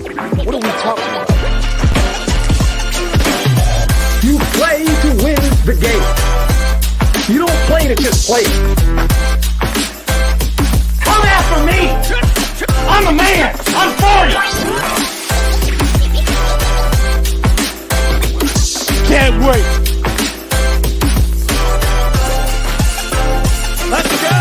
What are we talking about? You play to win the game. You don't play to just play. Come after me! I'm a man! I'm 40! Can't wait! Let's go!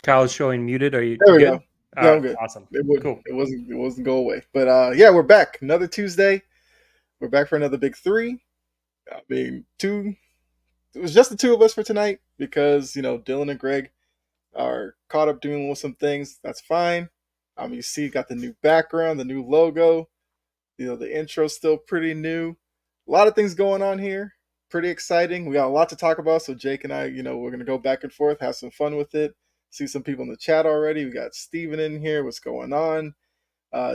Kyle's showing muted. Are you There we good? go. Yeah, I'm good. Awesome. Cool. It wasn't go away. But yeah, we're back. Another Tuesday. We're back for another big three. I mean, it was just the two of us for tonight because, Dylan and Greg are caught up doing some things. That's fine. You see, got the new background, the new logo. The intro's still pretty new. A lot of things going on here. Pretty exciting. We got a lot to talk about. So Jake and I, we're going to go back and forth, have some fun with it. See some people in the chat already. We got Steven in here. What's going on?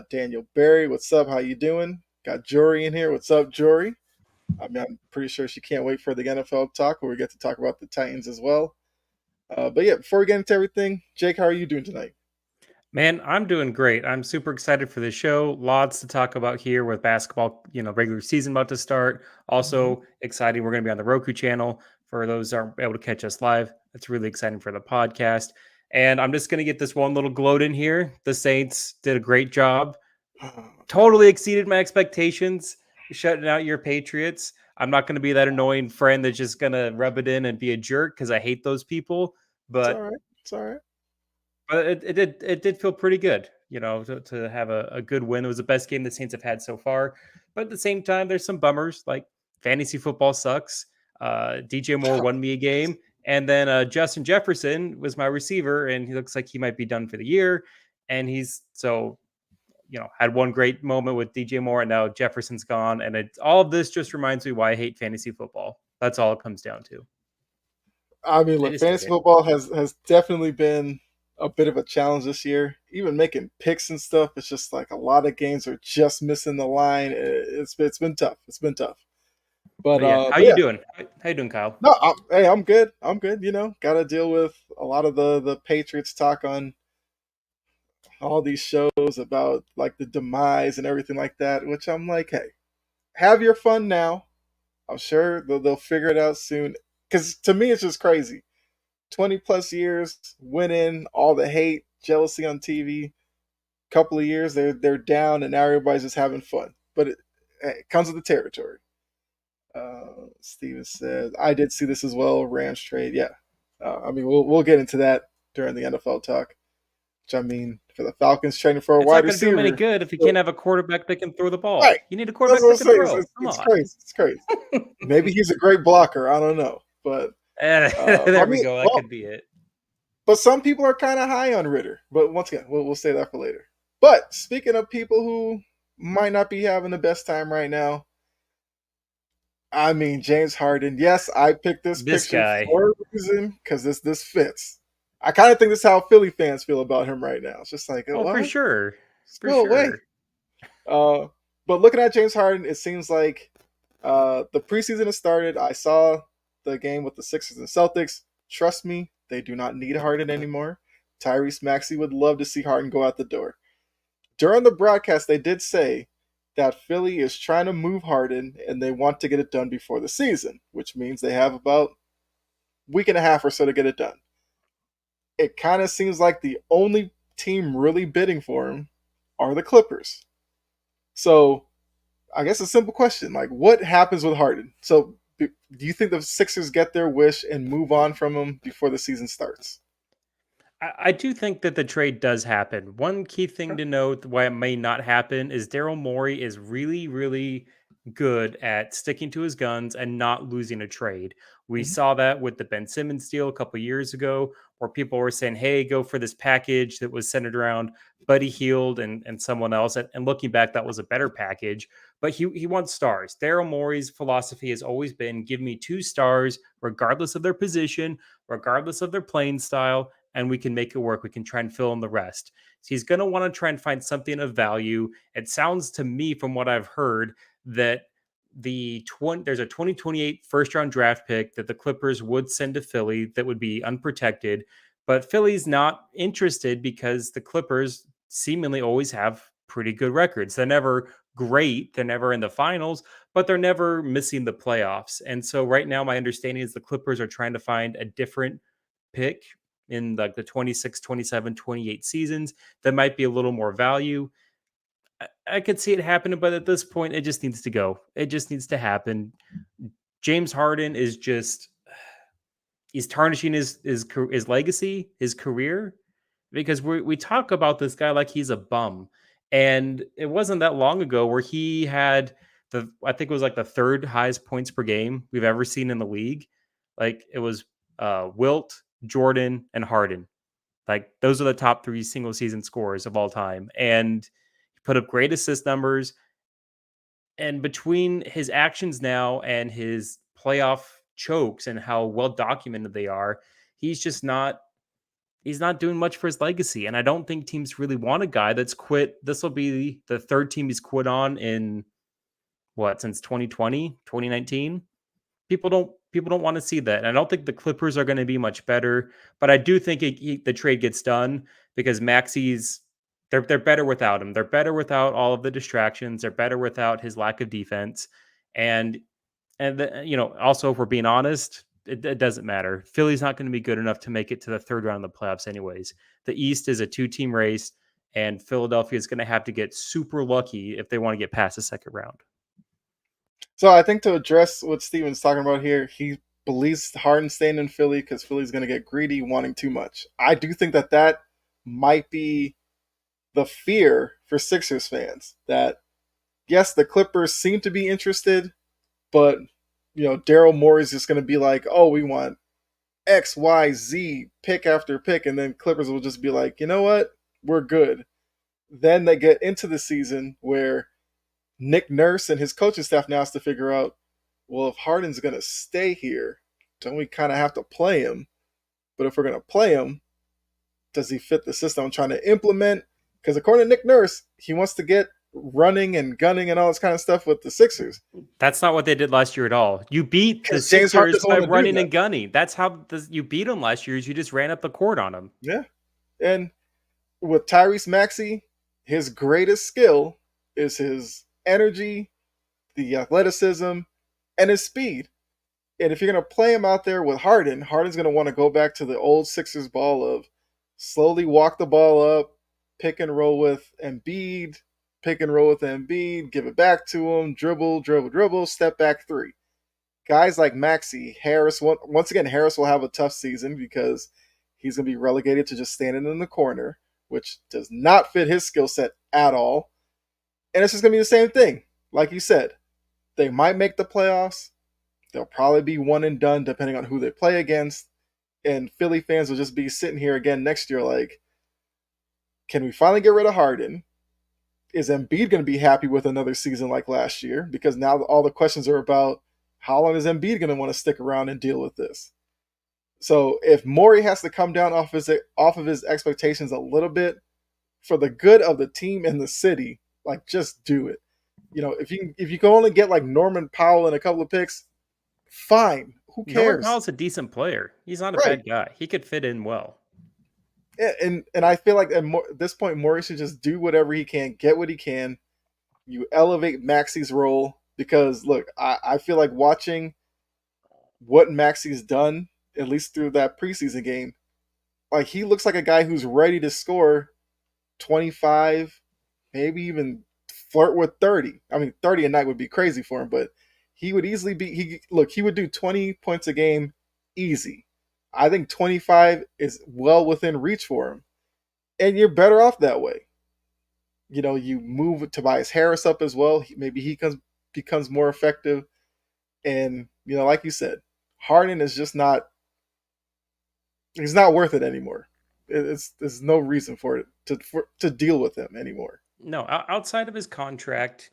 Daniel Barry, what's up? How you doing? Got Jory in here. What's up, Jory? I'm pretty sure she can't wait for the NFL talk where we get to talk about the Titans as well. But yeah, before we get into everything, Jake, how are you doing tonight? Man, I'm doing great. I'm super excited for the show. Lots to talk about here with basketball, regular season about to start. Also exciting, we're going to be on the Roku channel. For those who aren't able to catch us live, it's really exciting for the podcast. And I'm just going to get this one little gloat in here. The Saints did a great job. Totally exceeded my expectations, shutting out your Patriots. I'm not going to be that annoying friend that's just going to rub it in and be a jerk because I hate those people. But it's all right. But it did feel pretty good, to have a good win. It was the best game the Saints have had so far. But at the same time, there's some bummers, like fantasy football sucks. DJ Moore won me a game. And then Justin Jefferson was my receiver, and he looks like he might be done for the year. And had one great moment with DJ Moore, and now Jefferson's gone. And all of this just reminds me why I hate fantasy football. That's all it comes down to. Look, fantasy football has definitely been a bit of a challenge this year. Even making picks and stuff, it's just like a lot of games are just missing the line. It's been tough. It's been tough. But yeah, how you doing? How you doing, Kyle? No, I'm good. I'm good. Got to deal with a lot of the Patriots talk on all these shows about like the demise and everything like that. Which I'm like, hey, have your fun now. I'm sure they'll figure it out soon. Because to me, it's just crazy. 20 plus years, winning, all the hate, jealousy on TV. Couple of years, they're down, and now everybody's just having fun. But it comes with the territory. Steven says, I did see this as well. Rams trade, yeah. We'll get into that during the NFL talk. Which for the Falcons trading for a wide receiver, it's not going to do them any good if you can't have a quarterback that can throw the ball. Right. You need a quarterback that can throw. It's crazy. It's crazy. Maybe he's a great blocker. I don't know, but there we go. That could be it. But some people are kind of high on Ritter. But once again, we'll say that for later. But speaking of people who might not be having the best time right now, James Harden. Yes, I picked this picture guy for a reason because this fits. I kind of think this is how Philly fans feel about him right now. It's just like, what? For sure. Go away. But looking at James Harden, it seems like the preseason has started. I saw the game with the Sixers and Celtics. Trust me, they do not need Harden anymore. Tyrese Maxey would love to see Harden go out the door. During the broadcast, they did say that Philly is trying to move Harden and they want to get it done before the season, which means they have about a week and a half or so to get it done. It kind of seems like the only team really bidding for him are the Clippers. So I guess a simple question, like what happens with Harden? So do you think the Sixers get their wish and move on from him before the season starts? I do think that the trade does happen. One key thing to note why it may not happen is Daryl Morey is really, really good at sticking to his guns and not losing a trade. We saw that with the Ben Simmons deal a couple years ago, where people were saying, hey, go for this package that was centered around Buddy Hield and someone else. And looking back, that was a better package. But he wants stars. Daryl Morey's philosophy has always been give me 2 stars, regardless of their position, regardless of their playing style, and we can make it work. We can try and fill in the rest. So he's going to want to try and find something of value. It sounds to me, from what I've heard, that there's a 2028 first round draft pick that the Clippers would send to Philly that would be unprotected, but Philly's not interested because the Clippers seemingly always have pretty good records. They're never great, they're never in the finals, but they're never missing the playoffs. And so right now my understanding is the Clippers are trying to find a different pick in like the 26, 27, 28 seasons that might be a little more value. I could see it happening, but at this point, it just needs to go. It just needs to happen. James Harden is just he's tarnishing his legacy, his career, because we talk about this guy like he's a bum, and it wasn't that long ago where he had I think it was like the third highest points per game we've ever seen in the league. Like it was Wilt, Jordan, and Harden. Like those are the top three single season scorers of all time, and he put up great assist numbers. And between his actions now and his playoff chokes and how well documented they are, he's just not he's not doing much for his legacy. And I don't think teams really want a guy that's quit. This will be the third team he's quit on in since 2020, 2019. People don't want to see that. And I don't think the Clippers are going to be much better, but I do think the trade gets done because Maxi's they're better without him. They're better without all of the distractions. They're better without his lack of defense. And also if we're being honest, it doesn't matter. Philly's not going to be good enough to make it to the third round of the playoffs anyways. The East is a two-team race, and Philadelphia is going to have to get super lucky if they want to get past the second round. So I think to address what Steven's talking about here, he believes Harden staying in Philly because Philly's going to get greedy, wanting too much. I do think that might be the fear for Sixers fans. That yes, the Clippers seem to be interested, but Daryl Morey's just going to be like, "Oh, we want X, Y, Z, pick after pick," and then Clippers will just be like, "You know what? We're good." Then they get into the season where Nick Nurse and his coaching staff now has to figure out, well, if Harden's going to stay here, don't we kind of have to play him? But if we're going to play him, does he fit the system I'm trying to implement? Because according to Nick Nurse, he wants to get running and gunning and all this kind of stuff with the Sixers. That's not what they did last year at all. You beat the James Harden Sixers doesn't by wanna do running that. and gunning. That's how you beat them last year. Is you just ran up the court on them. Yeah. And with Tyrese Maxey, his greatest skill is his energy, the athleticism, and his speed. And if you're going to play him out there with Harden, Harden's going to want to go back to the old Sixers ball of slowly walk the ball up, pick and roll with Embiid, give it back to him, dribble, step back three. Guys like Maxey, Harris, once again, Harris will have a tough season because he's going to be relegated to just standing in the corner, which does not fit his skill set at all. And it's just going to be the same thing. Like you said, they might make the playoffs. They'll probably be one and done depending on who they play against. And Philly fans will just be sitting here again next year like, can we finally get rid of Harden? Is Embiid going to be happy with another season like last year? Because now all the questions are about how long is Embiid going to want to stick around and deal with this? So if Morey has to come down off of his expectations a little bit for the good of the team and the city, like just do it. If you can only get like Norman Powell and a couple of picks, fine. Who cares? Norman Powell's a decent player. He's not a bad guy. He could fit in well. And I feel like at this point, Morey should just do whatever he can, get what he can. You elevate Maxey's role because, look, I feel like watching what Maxey's done, at least through that preseason game, like he looks like a guy who's ready to score 25, maybe even flirt with 30. I mean, 30 a night would be crazy for him, but he would easily he would do 20 points a game easy. I think 25 is well within reach for him. And you're better off that way. You move Tobias Harris up as well. Maybe he becomes more effective. And, like you said, Harden is just not he's not worth it anymore. There's no reason for it to deal with him anymore. No, outside of his contract,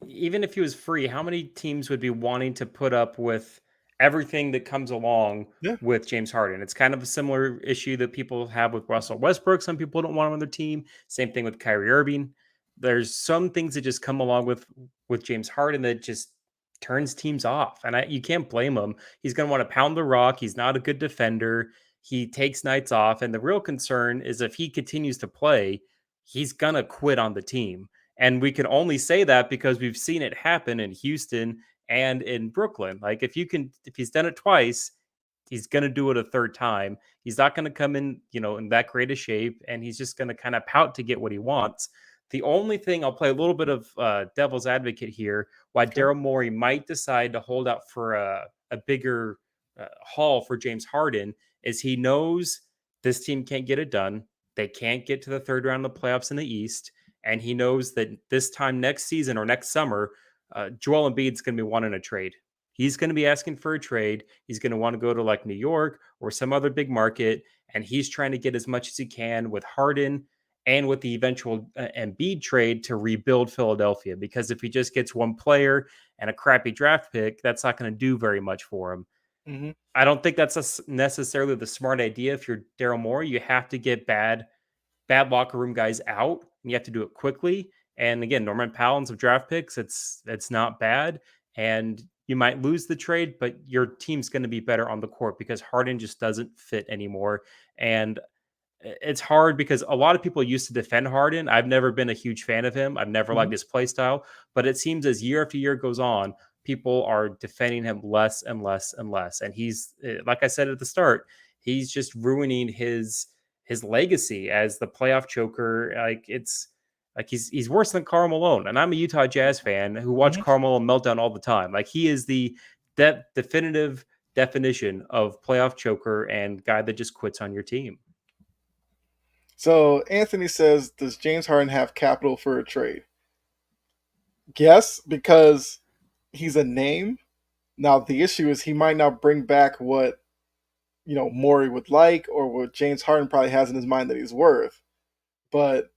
even if he was free, how many teams would be wanting to put up with everything that comes along Yeah. with James Harden. It's kind of a similar issue that people have with Russell Westbrook. Some people don't want him on their team. Same thing with Kyrie Irving. There's some things that just come along with James Harden that just turns teams off, and you can't blame him. He's going to want to pound the rock. He's not a good defender. He takes nights off, and the real concern is if he continues to play, he's going to quit on the team. And we can only say that because we've seen it happen in Houston and in Brooklyn. Like if he's done it twice, he's going to do it a third time. He's not going to come in, in that great a shape, and he's just going to kind of pout to get what he wants. The only thing, I'll play a little bit of devil's advocate here, why Okay. Daryl Morey might decide to hold out for a bigger haul for James Harden is he knows this team can't get it done. They can't get to the third round of the playoffs in the East. And he knows that this time next season or next summer, Joel Embiid's going to be wanting a trade. He's going to be asking for a trade. He's going to want to go to like New York or some other big market. And he's trying to get as much as he can with Harden and with the eventual Embiid trade to rebuild Philadelphia. Because if he just gets one player and a crappy draft pick, that's not going to do very much for him. Mm-hmm. I don't think that's necessarily the smart idea. If you're Daryl Morey, you have to get bad locker room guys out, and you have to do it quickly. And again, Norman Powell and some draft picks, it's not bad. And you might lose the trade, but your team's going to be better on the court because Harden just doesn't fit anymore. And it's hard because a lot of people used to defend Harden. I've never been a huge fan of him. I've never liked his play style, but it seems as year after year goes on, people are defending him less and less and less. And he's, like I said at the start, he's just ruining his legacy as the playoff choker. Like it's like he's worse than Karl Malone. And I'm a Utah Jazz fan who watch Karl Malone meltdown all the time. Like he is the definitive definition of playoff choker and guy that just quits on your team. So Anthony says, does James Harden have capital for a trade? Yes, because he's a name. Now the issue is he might not bring back what Morey would like or what James Harden probably has in his mind that he's worth. But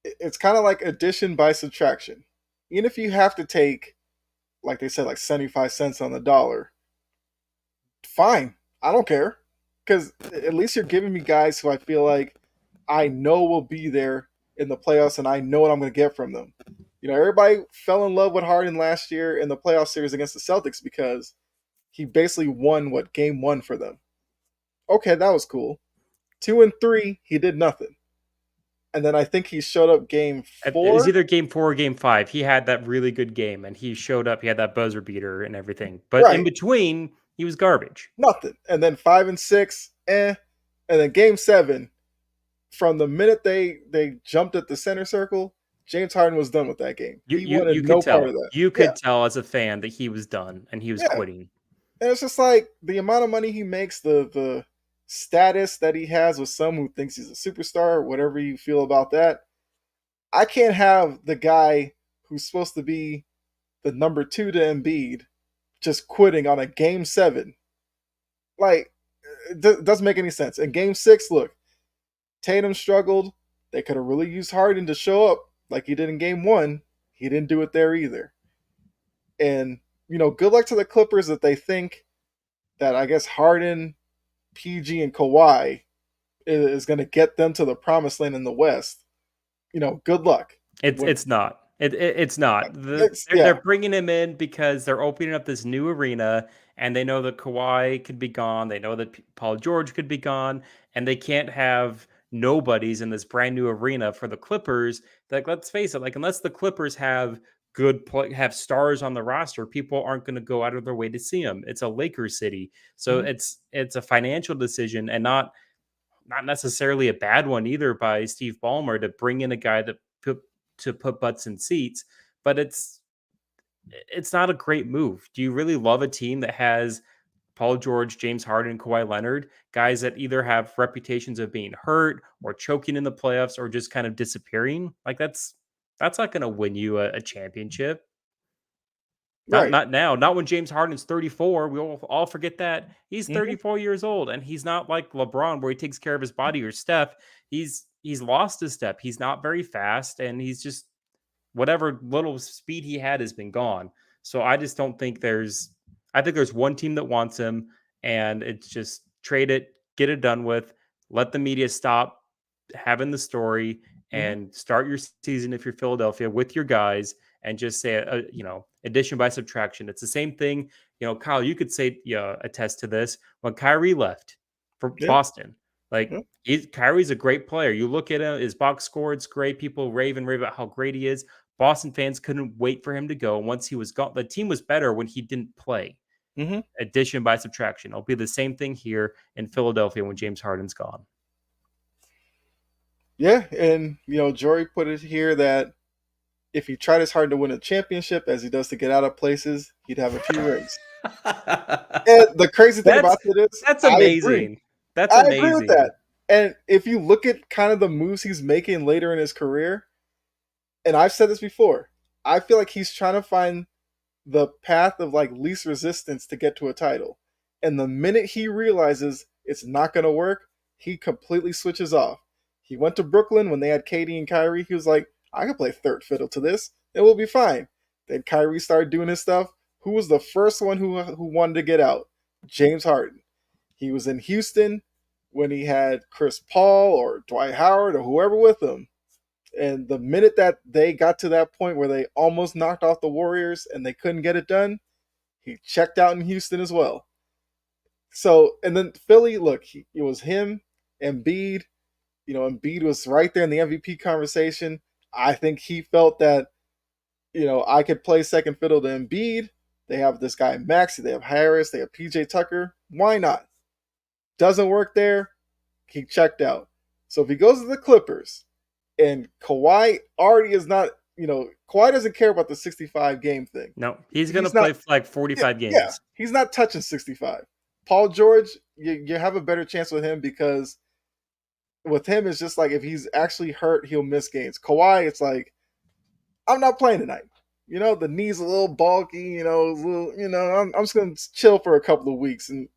it's kind of like addition by subtraction. Even if you have to take, like they said, like 75 cents on the dollar, fine. I don't care. Because at least you're giving me guys who I feel like I know will be there in the playoffs and I know what I'm going to get from them. Everybody fell in love with Harden last year in the playoff series against the Celtics because he basically won game 1 for them. Okay, that was cool. 2 and 3, he did nothing. And then I think he showed up game 4. It was either game 4 or game 5. He had that really good game and he showed up. He had that buzzer beater and everything. But in between, he was garbage. Nothing. And then 5 and 6, And then game 7, from the minute they jumped at the center circle, James Harden was done with that game. He wanted no part of that. You could tell as a fan that he was done and he was quitting. And it's just like the amount of money he makes, the status that he has with some who thinks he's a superstar, whatever you feel about that. I can't have the guy who's supposed to be the number 2 to Embiid just quitting on a game 7. Like, it doesn't make any sense. In game 6, look, Tatum struggled. They could have really used Harden to show up like he did in game 1. He didn't do it there either. And, good luck to the Clippers that they think that, I guess, Harden, PG, and Kawhi is going to get them to the promised land in the West. Good luck. It's not. It's not. They're bringing him in because they're opening up this new arena, and they know that Kawhi could be gone. They know that Paul George could be gone, and they can't have nobodies in this brand new arena for the Clippers. Like, let's face it, like unless the Clippers have have stars on the roster, people aren't going to go out of their way to see them. It's a Lakers city, so it's a financial decision and not necessarily a bad one either by Steve Ballmer to bring in a guy that put butts in seats, but it's not a great move. Do you really love a team that has Paul George, James Harden, Kawhi Leonard, guys that either have reputations of being hurt or choking in the playoffs or just kind of disappearing? Like that's not going to win you a championship. Not now. Not when James Harden's 34. We all forget that. He's 34 years old, and he's not like LeBron where he takes care of his body or Steph. He's lost his step. He's not very fast, and he's just whatever little speed he had has been gone. So I just don't think there's I think there's one team that wants him, and it's just trade it, get it done with, let the media stop having the story, Hmm. and start your season if you're Philadelphia with your guys, and just say, addition by subtraction. It's the same thing. Kyle, you could say, attest to this when Kyrie left for Yeah. Boston. Like, Yeah. Kyrie's a great player. You look at him, his box score, it's great. People rave about how great he is. Boston fans couldn't wait for him to go. And once he was gone, the team was better when he didn't play. Hmm. Addition by subtraction. It'll be the same thing here in Philadelphia when James Harden's gone. Yeah, and Jory put it here that if he tried as hard to win a championship as he does to get out of places, he'd have a few rings. And the crazy thing that's about it is, that's I agree. amazing. That's I agree with amazing. that. And if you look at kind of the moves he's making later in his career, and I've said this before, I feel like he's trying to find the path of like least resistance to get to a title. And the minute he realizes it's not going to work, he completely switches off. He went to Brooklyn when they had Katie and Kyrie. He was like, I can play third fiddle to this. It will be fine. Then Kyrie started doing his stuff. Who was the first one who wanted to get out? James Harden. He was in Houston when he had Chris Paul or Dwight Howard or whoever with him. And the minute that they got to that point where they almost knocked off the Warriors and they couldn't get it done, he checked out in Houston as well. So, and then Philly, look, it was him, Embiid. Embiid was right there in the MVP conversation. I think he felt that, I could play second fiddle to Embiid. They have this guy Maxey, they have Harris, they have PJ Tucker. Why not? Doesn't work there. He checked out. So if he goes to the Clippers, and Kawhi already is not, Kawhi doesn't care about the 65 game thing. No, he's going to He's not, play like 45 yeah, games. he's not touching 65. Paul George, you have a better chance with him because with him, it's just like if he's actually hurt, he'll miss games. Kawhi, it's like, I'm not playing tonight. The knee's a little bulky, I'm just going to chill for a couple of weeks. And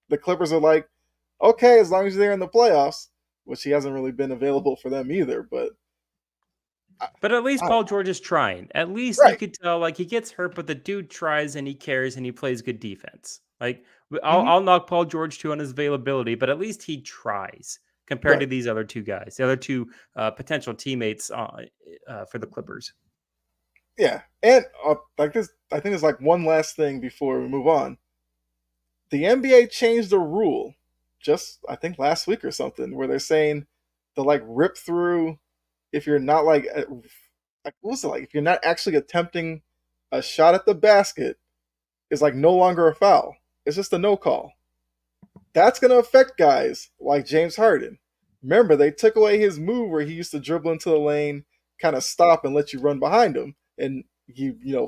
the Clippers are like, okay, as long as you're there in the playoffs, which he hasn't really been available for them either, but at least Paul George is trying. At least you right. could tell, like, he gets hurt, but the dude tries and he cares and he plays good defense. Like, Mm-hmm. I'll knock Paul George too on his availability, but at least he tries compared to Right. these other two guys, the other two potential teammates for the Clippers. Yeah. And like this, I think there's like one last thing before we move on. The NBA changed the rule just, I think, last week or something, where they're saying to like rip through if you're not like what was it like? If you're not actually attempting a shot at the basket, is like no longer a foul. It's just a no call. That's going to affect guys like James Harden. Remember, they took away his move where he used to dribble into the lane, kind of stop and let you run behind him, and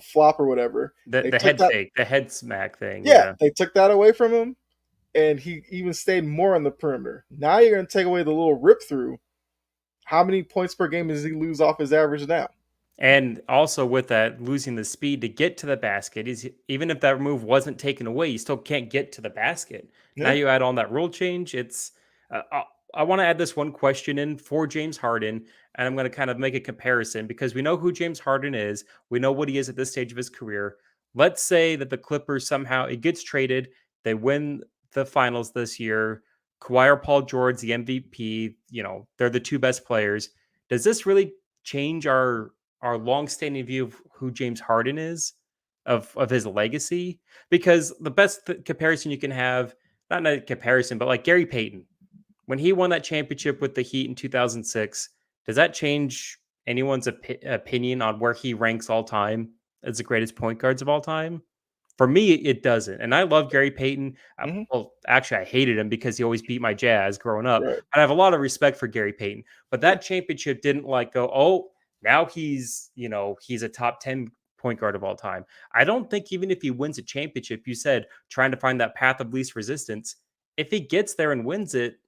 flop or whatever. They The took head that, fake, the head smack thing. yeah, Yeah. they took that away from him, and he even stayed more on the perimeter. Now you're going to take away the little rip through. How many points per game does he lose off his average now? And also with that, losing the speed to get to the basket, even if that move wasn't taken away, you still can't get to the basket. Now Yeah. you add on that rule change. It's I want to add this one question in for James Harden, and I'm going to kind of make a comparison because we know who James Harden is. We know what he is at this stage of his career. Let's say that the Clippers somehow it gets traded, they win the finals this year. Kawhi or Paul George, the MVP. They're the two best players. Does this really change our long-standing view of who James Harden is, of his legacy? Because the best comparison you can have, not a comparison, but like Gary Payton, when he won that championship with the Heat in 2006, does that change anyone's opinion on where he ranks all time as the greatest point guards of all time? For me, it doesn't. And I love Gary Payton. Mm-hmm. Well, actually, I hated him because he always beat my Jazz growing up. Right. I have a lot of respect for Gary Payton. But that championship didn't like go, oh, now he's a top 10 point guard of all time. I don't think even if he wins a championship, you said trying to find that path of least resistance, if he gets there and wins it,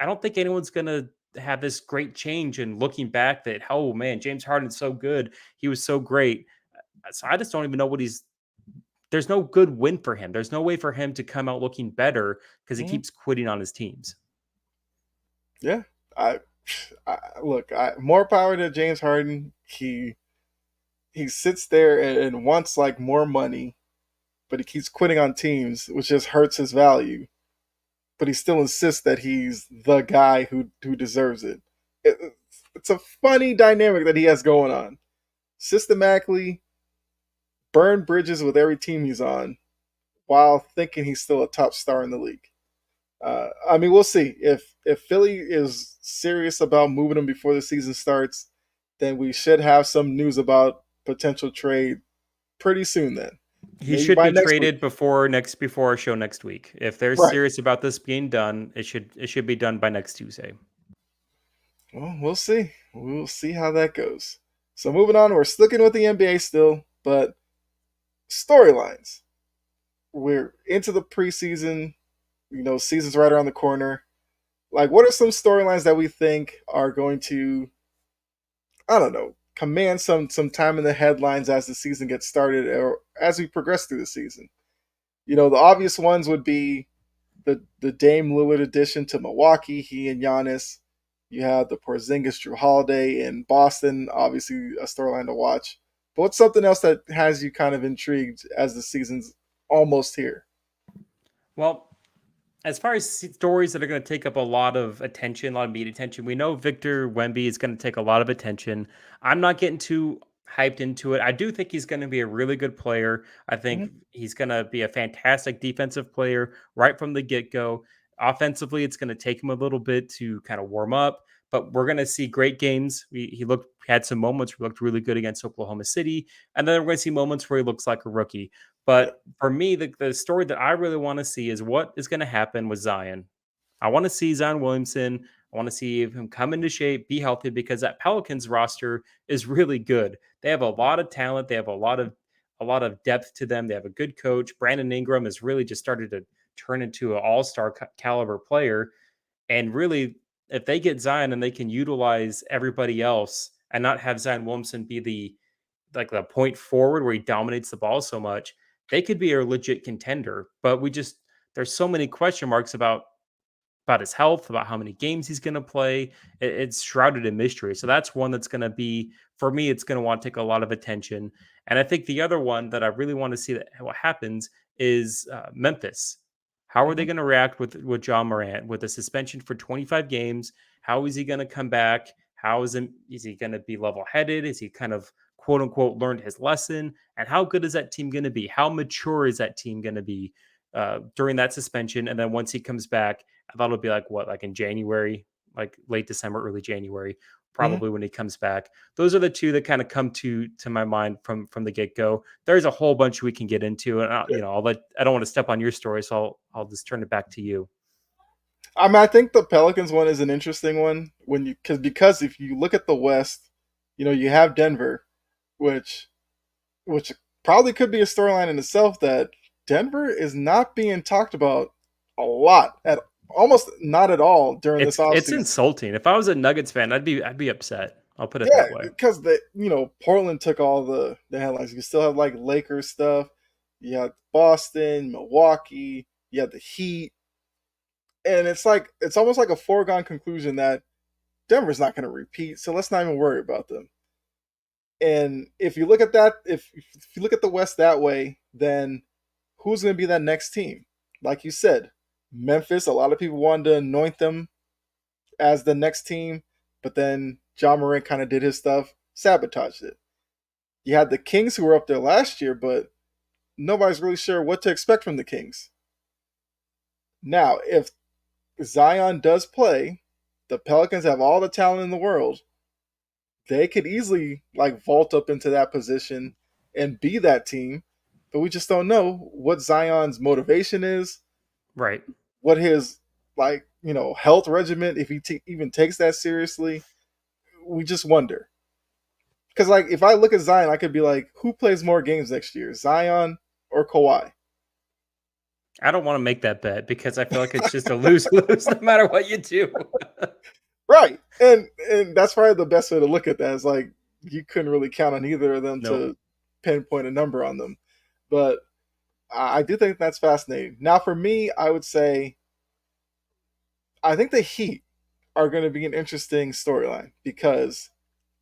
I don't think anyone's going to have this great change and looking back that, oh man, James Harden's so good. He was so great. So I just don't even know there's no good win for him. There's no way for him to come out looking better because he Mm-hmm. keeps quitting on his teams. Yeah. I look, more power to James Harden. He sits there and wants like more money, but he keeps quitting on teams, which just hurts his value. But he still insists that he's the guy who deserves it. It's a funny dynamic that he has going on. Systematically burn bridges with every team he's on while thinking he's still a top star in the league. I mean, we'll see if Philly is serious about moving him before the season starts. Then we should have some news about potential trade pretty soon. Then He maybe should by be next week. traded before our show next week. If they're Right. serious about this being done, it should be done by next Tuesday. Well, we'll see. We'll see how that goes. So moving on, we're sticking with the NBA still, but storylines. We're into the preseason. Season's right around the corner. Like, what are some storylines that we think are going to, I don't know, command some time in the headlines as the season gets started or as we progress through the season? The obvious ones would be the Dame Lillard addition to Milwaukee, he and Giannis. You have the Porzingis Drew Holiday in Boston, obviously a storyline to watch. But what's something else that has you kind of intrigued as the season's almost here? Well, as far as stories that are going to take up a lot of attention, a lot of media attention, we know Victor Wemby is going to take a lot of attention. I'm not getting too hyped into it. I do think he's going to be a really good player. I think Mm-hmm. he's going to be a fantastic defensive player right from the get go. Offensively, it's going to take him a little bit to kind of warm up, but we're going to see great games. He had some moments where he looked really good against Oklahoma City, and then we're going to see moments where he looks like a rookie. Yeah. But for me, the story that I really want to see is what is going to happen with Zion. I want to see Zion Williamson. I want to see him come into shape, be healthy, because that Pelicans roster is really good. They have a lot of talent. They have a lot of depth to them. They have a good coach. Brandon Ingram has really just started to turn into an all-star caliber player. And really, if they get Zion and they can utilize everybody else and not have Zion Williamson be the point forward where he dominates the ball so much, they could be a legit contender. But there's so many question marks about his health, about how many games he's going to play. It's shrouded in mystery. So that's one that's going to be, for me, it's going to want to take a lot of attention. And I think the other one that I really want to see that what happens is Memphis. How are they Mm-hmm. going to react with John Morant with a suspension for 25 games? How is he going to come back? Is he going to be level headed? Is he kind of quote unquote learned his lesson? And how good is that team going to be? How mature is that team going to be during that suspension? And then once he comes back, I thought it'll be like in January, like late December, early January, Mm-hmm. probably when he comes back. Those are the two that kind of come to my mind from the get go. There's a whole bunch we can get into, and I don't want to step on your story, so I'll just turn it back to you. I mean, I think the Pelicans one is an interesting one when because if you look at the West, you have Denver, which which probably could be a storyline in itself that Denver is not being talked about a lot at almost not at all during this It's offseason. insulting. If I was a Nuggets fan, I'd be upset. I'll put it Yeah, that way. because Portland took all the headlines. You still have like Lakers stuff. You have Boston, Milwaukee. You have the Heat, and it's almost like a foregone conclusion that Denver's not going to repeat. So let's not even worry about them. And if you look at that, if you look at the West that way, then who's going to be that next team? Like you said, Memphis. A lot of people wanted to anoint them as the next team, but then John Morant kind of did his stuff, sabotaged it. You had the Kings who were up there last year, but nobody's really sure what to expect from the Kings. Now, if Zion does play, the Pelicans have all the talent in the world. They could easily like vault up into that position and be that team, but we just don't know what Zion's motivation is, Right. what his health regimen, if he even takes that seriously. We just wonder. Because like if I look at Zion, I could be like, who plays more games next year, Zion or Kawhi? I don't want to make that bet because I feel like it's just a lose lose no matter what you do. Right, and that's probably the best way to look at that. Is like you couldn't really count on either of them Nope. to pinpoint a number on them, but I do think that's fascinating. Now, for me, I would say I think the Heat are going to be an interesting storyline because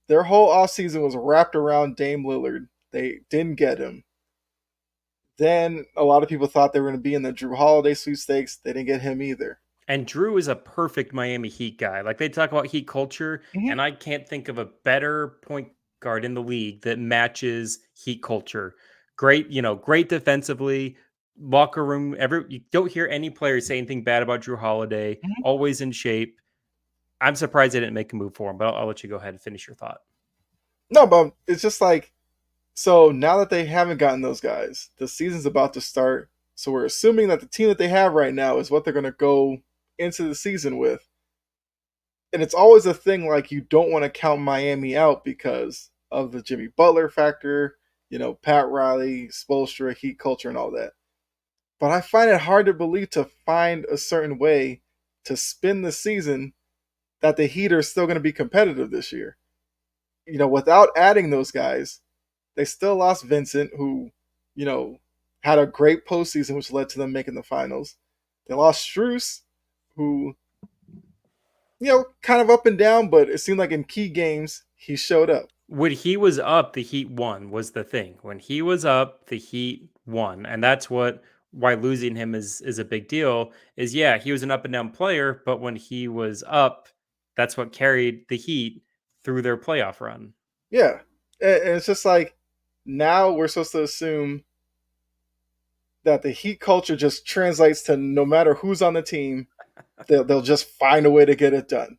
their whole offseason was wrapped around Dame Lillard. They didn't get him. Then a lot of people thought they were going to be in the Drew Holiday sweepstakes. They didn't get him either. And Drew is a perfect Miami Heat guy. Like they talk about Heat culture, Mhm. and I can't think of a better point guard in the league that matches Heat culture. Great, great defensively, locker room. You don't hear any players say anything bad about Drew Holiday. Mhm. Always in shape. I'm surprised they didn't make a move for him, but I'll let you go ahead and finish your thought. No, but it's just like, so now that they haven't gotten those guys, the season's about to start. So we're assuming that the team that they have right now is what they're going to go into the season with. And it's always a thing like you don't want to count Miami out because of the Jimmy Butler factor, Pat Riley, Spoelstra, Heat culture, and all that. But I find it hard to believe to find a certain way to spin the season that the Heat are still going to be competitive this year. Without adding those guys, they still lost Vincent, who, had a great postseason, which led to them making the finals. They lost Strus, who, kind of up and down, but it seemed like in key games he showed up. When he was up, the Heat won was the thing. When he was up, the Heat won. And that's why losing him is a big deal. Is yeah, he was an up and down player, but when he was up, that's what carried the Heat through their playoff run. Yeah. And it's just like now we're supposed to assume that the Heat culture just translates to no matter who's on the team, they'll just find a way to get it done.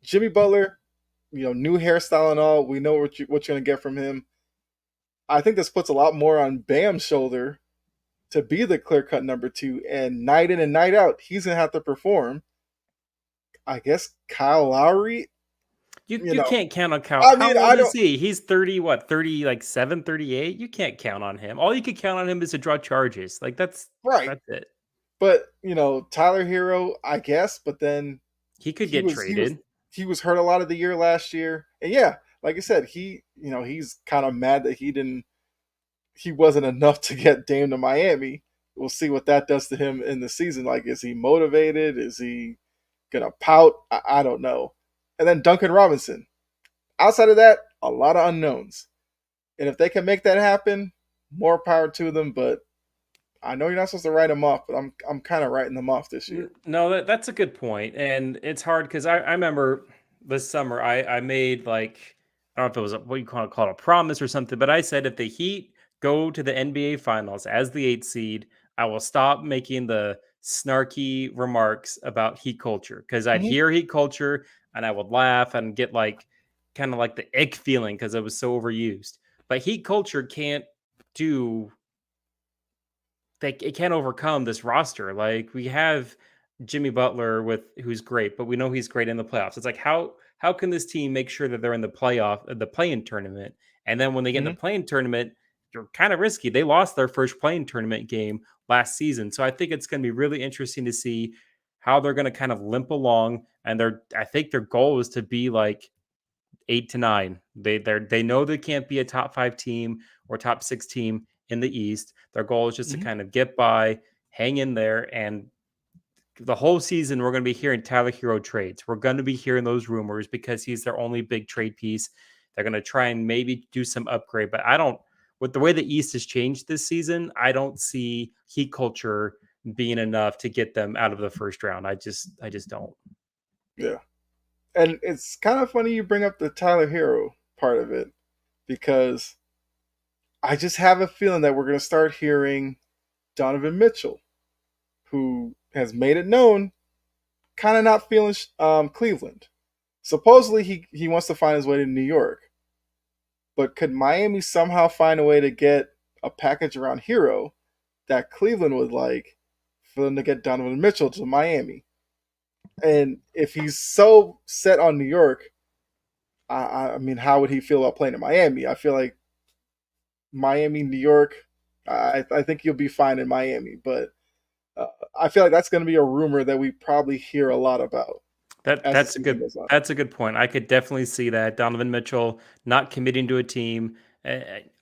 Jimmy Butler, new hairstyle and all, we know what you're going to get from him. I think this puts a lot more on Bam's shoulder to be the clear-cut number 2, and night in and night out, he's going to have to perform. I guess Kyle Lowry, You can't count on Kyle. I How mean, old I is don't. he? He's 30, what, 30, like 7, 38? You can't count on him. All you could count on him is to draw charges. Like that's Right. it. But, Tyler Hero, I guess, but then He could he get was he was traded. he was hurt a lot of the year last year. And yeah, like I said, he's kind of mad that he wasn't enough to get Dame to Miami. We'll see what that does to him in the season. Like, is he motivated? Is he gonna pout? I don't know. And then Duncan Robinson. Outside of that, a lot of unknowns. And if they can make that happen, more power to them. But I know you're not supposed to write them off, but I'm kind of writing them off this year. No, that's a good point. And it's hard because I remember this summer I made like, I don't know if it was what you call it a promise or something, but I said if the Heat go to the NBA finals as the 8th seed, I will stop making the snarky remarks about Heat culture because I'd Mm-hmm. hear Heat culture and I would laugh and get like kind of like the ick feeling because it was so overused. But Heat culture can't do it can't overcome this roster. Like we have Jimmy Butler who's great, but we know he's great in the playoffs. It's like how can this team make sure that they're in the play-in tournament? And then when they get in the Mm-hmm. play-in tournament, you're kind of risky. They lost their first play-in tournament game last season. So I think it's going to be really interesting to see how they're going to kind of limp along. And I think their goal is to be like 8 to 9. They know they can't be a top 5 team or top 6 team in the East. Their goal is just to Mm-hmm. kind of get by, hang in there, and the whole season we're going to be hearing Tyler Hero trades. We're going to be hearing those rumors because he's their only big trade piece. They're going to try and maybe do some upgrade, but I don't. With the way the East has changed this season, I don't see Heat culture being enough to get them out of the first round. I just don't. Yeah. And it's kind of funny you bring up the Tyler Hero part of it because I just have a feeling that we're going to start hearing Donovan Mitchell, who has made it known, kind of not feeling Cleveland. Supposedly he wants to find his way to New York, but could Miami somehow find a way to get a package around Hero that Cleveland would like for them to get Donovan Mitchell to Miami? And if he's so set on New York, I mean, how would he feel about playing in Miami? I feel like Miami, New York, I think he'll be fine in Miami, but I feel like that's going to be a rumor that we probably hear a lot about as the season goes on. That's a good point. I could definitely see that Donovan Mitchell not committing to a team.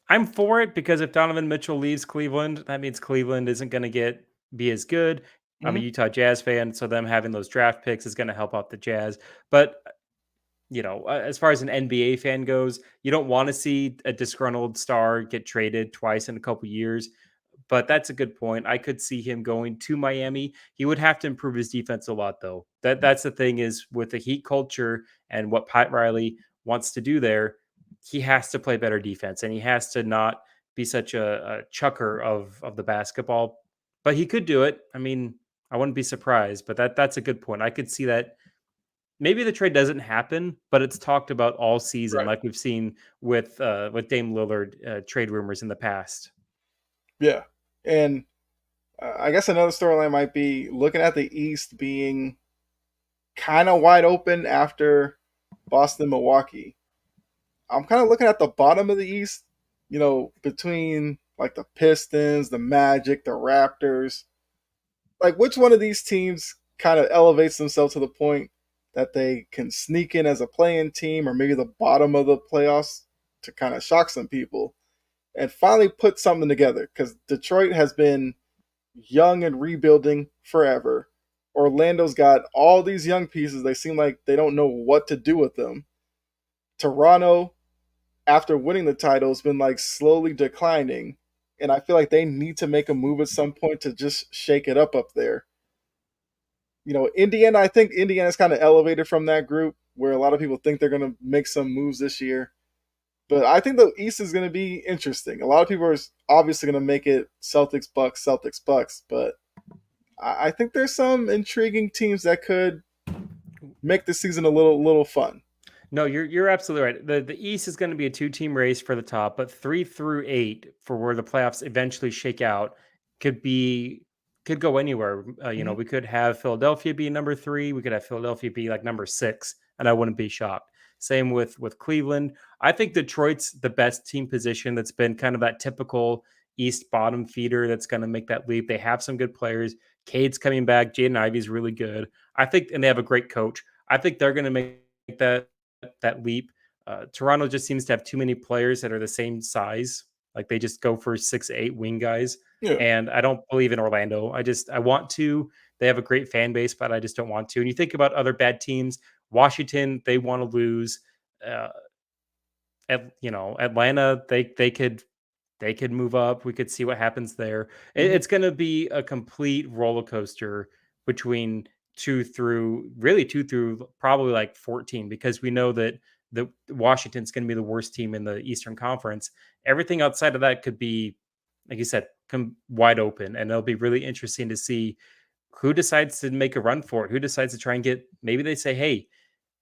I'm for it because if Donovan Mitchell leaves Cleveland, that means Cleveland isn't going to be as good. I'm a Mm-hmm. Utah Jazz fan, so them having those draft picks is going to help out the Jazz. But as far as an NBA fan goes, you don't want to see a disgruntled star get traded twice in a couple years. But that's a good point. I could see him going to Miami. He would have to improve his defense a lot, though. That's the thing is with the Heat culture and what Pat Riley wants to do there, he has to play better defense and he has to not be such a chucker of the basketball. But he could do it. I mean, I wouldn't be surprised. But that's a good point. I could see that. Maybe the trade doesn't happen, but it's talked about all season, Right. like we've seen with Dame Lillard trade rumors in the past. Yeah. And I guess another storyline might be looking at the East being kind of wide open after Boston, Milwaukee. I'm kind of looking at the bottom of the East, between like the Pistons, the Magic, the Raptors. Like, which one of these teams kind of elevates themselves to the point that they can sneak in as a playing team or maybe the bottom of the playoffs to kind of shock some people and finally put something together? Because Detroit has been young and rebuilding forever. Orlando's got all these young pieces. They seem like they don't know what to do with them. Toronto, after winning the title, has been like slowly declining. And I feel like they need to make a move at some point to just shake it up there. Indiana, I think Indiana's kind of elevated from that group where a lot of people think they're going to make some moves this year. But I think the East is going to be interesting. A lot of people are obviously going to make it Celtics, Bucks, Celtics, Bucks. But I think there's some intriguing teams that could make the season a little fun. No, you're absolutely right. The East is going to be a two-team race for the top, but 3 through 8 for where the playoffs eventually shake out could go anywhere. Mhm. We could have Philadelphia be number 3, we could have Philadelphia be like number 6, and I wouldn't be shocked. Same with Cleveland. I think Detroit's the best team position that's been kind of that typical East bottom feeder that's going to make that leap. They have some good players. Cade's coming back. Jaden Ivey's really good. I think, and they have a great coach. I think they're going to make that leap. Toronto just seems to have too many players that are the same size. Like they just go for 6'8" wing guys. Yeah. And I don't believe in Orlando. I want to. They have a great fan base, but I just don't want to. And you think about other bad teams. Washington, they want to lose. Uh, Atlanta, they could move up. We could see what happens there. Mhm. It's going to be a complete roller coaster between two through probably like 14, because we know that the Washington's going to be the worst team in the Eastern Conference. Everything outside of that could be, like you said, come wide open, and it'll be really interesting to see who decides to make a run for it. Who decides to try and get? Maybe they say, "Hey,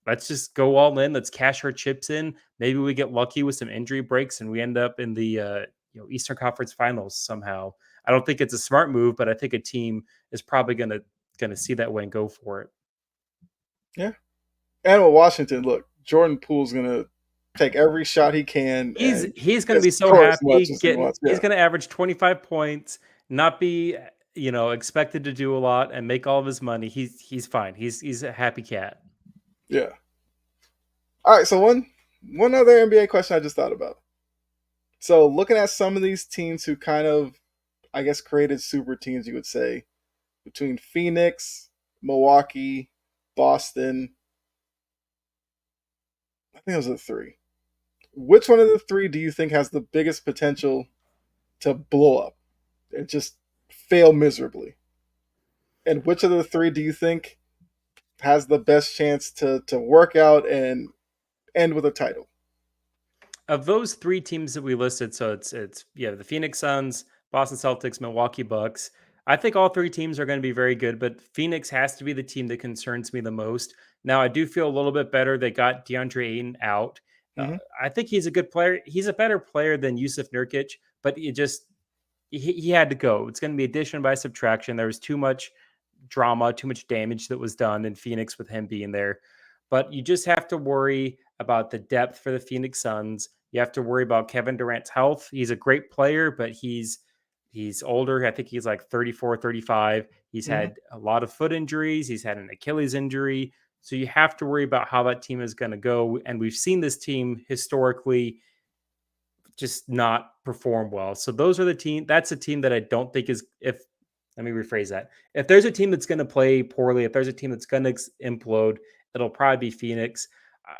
let's just go all in. Let's cash our chips in. Maybe we get lucky with some injury breaks and we end up in the Eastern Conference Finals somehow." I don't think it's a smart move, but I think a team is probably gonna see that way and go for it. Yeah. And with Washington, look, Jordan Poole's gonna take every shot he can He's and he's gonna be just so score as much happy as he getting. wants. He's Yeah. gonna average 25 points, not be expected to do a lot and make all of his money. He's fine. He's a happy cat. Yeah. All right. So one other NBA question I just thought about. So looking at some of these teams who kind of, I guess, created super teams, you would say, between Phoenix, Milwaukee, Boston. I think those are the three. Which one of the three do you think has the biggest potential to blow up and just fail miserably? And which of the three do you think has the best chance to work out and end with a title? Of those 3 teams that we listed, so it's the Phoenix Suns, Boston Celtics, Milwaukee Bucks. I think all 3 teams are going to be very good, but Phoenix has to be the team that concerns me the most. Now, I do feel a little bit better. They got DeAndre Ayton out. Uh, Hmm. I think he's a good player. He's a better player than Yusuf Nurkic, but he had to go. It's going to be addition by subtraction. There was too much drama, too much damage that was done in Phoenix with him being there. But you just have to worry about the depth for the Phoenix Suns. You have to worry about Kevin Durant's health. He's a great player, but he's older. I think he's like 34, 35. He's Hmm. had a lot of foot injuries. He's had an Achilles injury. So you have to worry about how that team is going to go. And we've seen this team historically just not perform well. So those are the team. That's a team that I don't think is if let me rephrase that. If there's a team that's going to play poorly, if there's a team that's going to implode, it'll probably be Phoenix.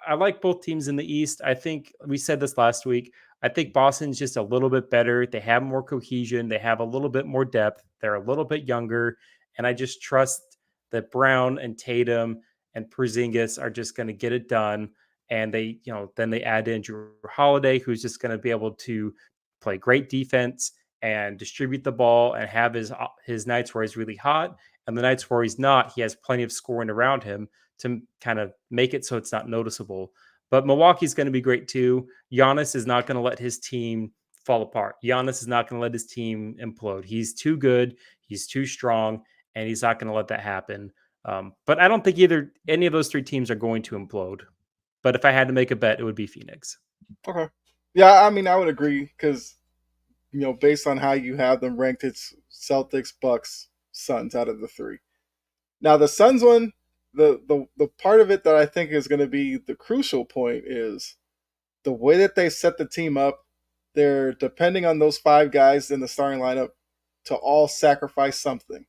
I like both teams in the East. I think we said this last week. I think Boston's just a little bit better. They have more cohesion. They have a little bit more depth. They're a little bit younger, and I just trust that Brown and Tatum and Porzingis are just going to get it done. And they, then they add in Drew Holiday, who's just going to be able to play great defense and distribute the ball and have his nights where he's really hot, and the nights where he's not, he has plenty of scoring around him to kind of make it so it's not noticeable. But Milwaukee's going to be great too. Giannis is not going to let his team fall apart. Giannis is not going to let his team implode. He's too good. He's too strong, and he's not going to let that happen. But I don't think any of those three teams are going to implode. But if I had to make a bet, it would be Phoenix. Okay. Yeah, I mean, I would agree because, based on how you have them ranked, it's Celtics, Bucks, Suns out of the three. Now, the Suns one, the part of it that I think is going to be the crucial point is the way that they set the team up. They're depending on those five guys in the starting lineup to all sacrifice something.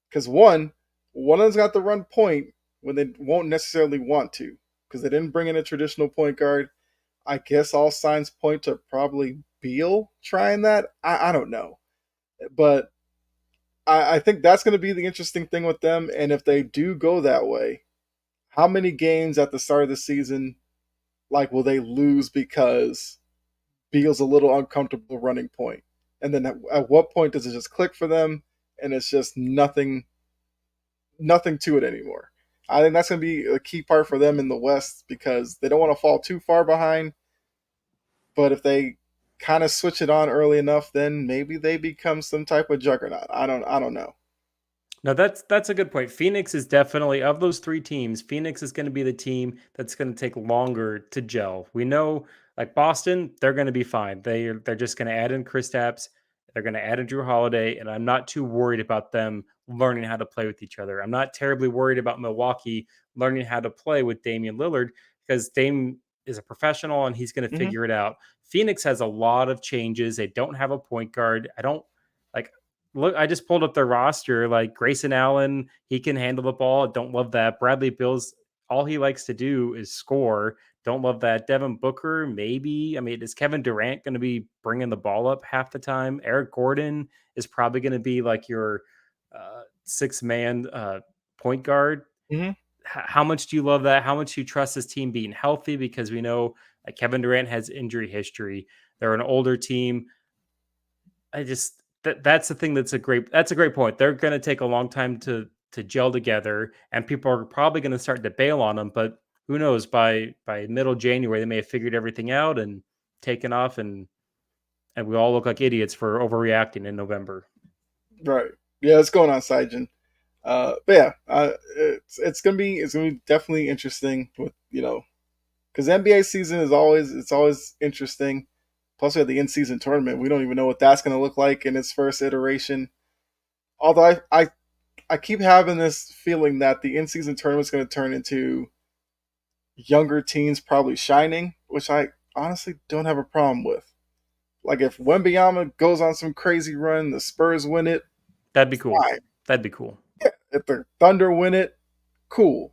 Because one of them's got to run point when they won't necessarily want to, because they didn't bring in a traditional point guard. I guess all signs point to probably Beal trying that. I don't know. But I think that's going to be the interesting thing with them. And if they do go that way, how many games at the start of the season, will they lose because Beal's a little uncomfortable running point? And then at what point does it just click for them and it's just nothing to it anymore? I think that's going to be a key part for them in the West because they don't want to fall too far behind. But if they kind of switch it on early enough, then maybe they become some type of juggernaut. I don't know. No, that's a good point. Phoenix is definitely, of those three teams, Phoenix is going to be the team that's going to take longer to gel. We know, like Boston, they're going to be fine. They're just going to add in Kristaps, they're going to add in Drew Holiday, and I'm not too worried about them learning how to play with each other. I'm not terribly worried about Milwaukee learning how to play with Damian Lillard because Dame is a professional and he's going to Mm-hmm. figure it out. Phoenix has a lot of changes. They don't have a point guard. I don't like. Look, I just pulled up their roster. Like Grayson Allen, he can handle the ball. Don't love that. Bradley Beal's, all he likes to do is score. Don't love that. Devin Booker, maybe. I mean, is Kevin Durant going to be bringing the ball up half the time? Eric Gordon is probably going to be like your six-man point guard. Mm-hmm. How much do you love that? How much do you trust this team being healthy? Because we know Kevin Durant has injury history. They're an older team. That's the thing that's a great point. They're going to take a long time to gel together, and people are probably going to start to bail on them. But who knows? By middle January, they may have figured everything out and taken off, and we all look like idiots for overreacting in November. Right. Yeah, it's going on, Saijan. But yeah, it's gonna be definitely interesting with because NBA season is always interesting. Plus, we have the in-season tournament. We don't even know what that's going to look like in its first iteration. Although I keep having this feeling that the in-season tournament is going to turn into younger teams probably shining, which I honestly don't have a problem with. Like if Wembanyama goes on some crazy run, the Spurs win it. That'd be cool. Fine. That'd be cool. Yeah, if the Thunder win it, cool.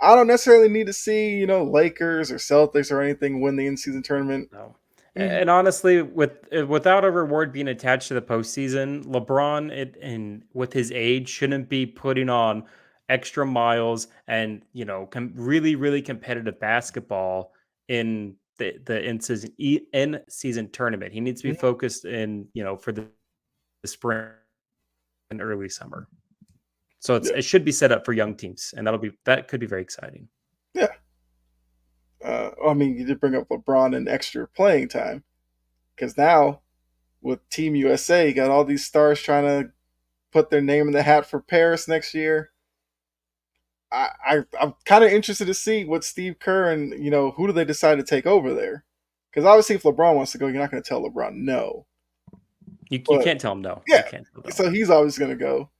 I don't necessarily need to see Lakers or Celtics or anything win the in-season tournament. No. And honestly, without a reward being attached to the postseason, LeBron, and with his age, shouldn't be putting on extra miles and really really competitive basketball in the in season tournament. He needs to be Mhm. focused in for the spring and early summer. So Yeah. it should be set up for young teams, and that could be very exciting. Yeah. I mean, you did bring up LeBron and extra playing time because now with Team USA, you got all these stars trying to put their name in the hat for Paris next year. I'm kind of interested to see what Steve Kerr and who do they decide to take over there, because obviously if LeBron wants to go, you're not going to tell LeBron no. You But, can't tell him no. yeah, You can't tell him no. so he's always going to go.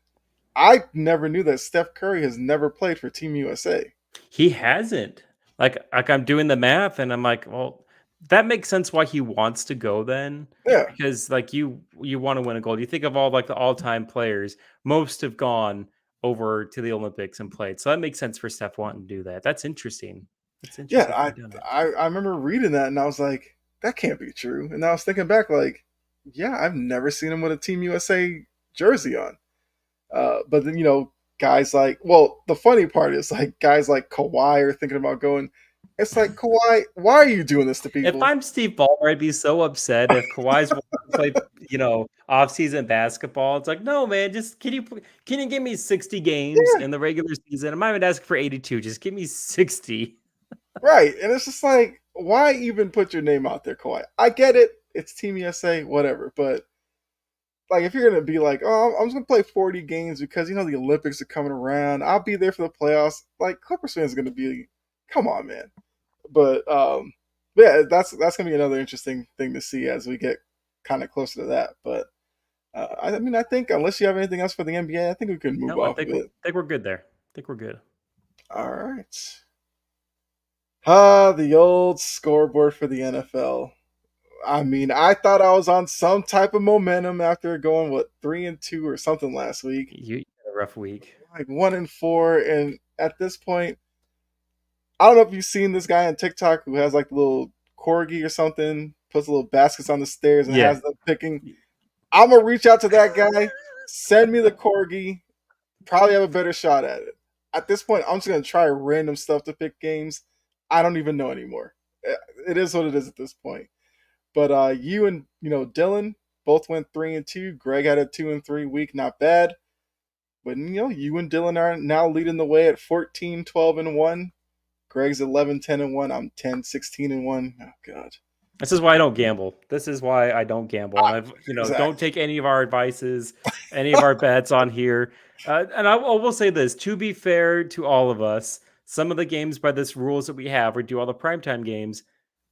I never knew that Steph Curry has never played for Team USA. He hasn't. Like I'm doing the math and I'm like, well, that makes sense why he wants to go then. Yeah. Because like you want to win a gold. You think of all like the all-time players, most have gone over to the Olympics and played. So that makes sense for Steph wanting to do that. That's interesting. It's Yeah, interesting how I, they done it. I remember reading that and I was like, that can't be true. And I was thinking back, like, yeah, I've never seen him with a Team USA jersey on. But then guys like, well, the funny part is like guys like Kawhi are thinking about going. It's like Kawhi, why are you doing this to If people? I'm Steve Ballmer, I'd be so upset if Kawhi's wanting to play, off-season basketball. It's like, no, man, just can you give me 60 games Yeah, in the regular season? I'm not even asking for 82. Just give me 60. right. And it's just like, why even put your name out there, Kawhi? I get it. It's Team USA, whatever. But like, if you're gonna be like, oh, I'm just gonna play 40 games because the Olympics are coming around, I'll be there for the playoffs. Like, Clippers fans are gonna be, come on, man. But yeah, that's gonna be another interesting thing to see as we get kind of closer to that. But I mean, I think unless you have anything else for the NBA, I think we can move No, I off of think we're, it. think we're good there. I think we're good. All right. The old scoreboard for the NFL. I mean, I thought I was on some type of momentum after going 3-2 or something last week, You had a rough week. like 1-4, and at this point, I don't know if you've seen this guy on TikTok who has like a little corgi or something, puts little baskets on the stairs and Yeah. has them picking. I'm gonna reach out to that guy, send me the corgi, probably have a better shot at it. At this point, I'm just gonna try random stuff to pick games. I don't even know anymore. It is what it is at this point. But you and Dylan both went 3-2. Greg had a 2-3 week, not bad. But you and Dylan are now leading the way at 14, 12-1. Greg's 11, 10-1. I'm 10, 16-1. Oh God. This is why I don't gamble. This is why I don't gamble. And don't Exactly. take any of our advices, any of our bets on here. And I will say this, to be fair to all of us, some of the games by this rules that we have, we do all the primetime games.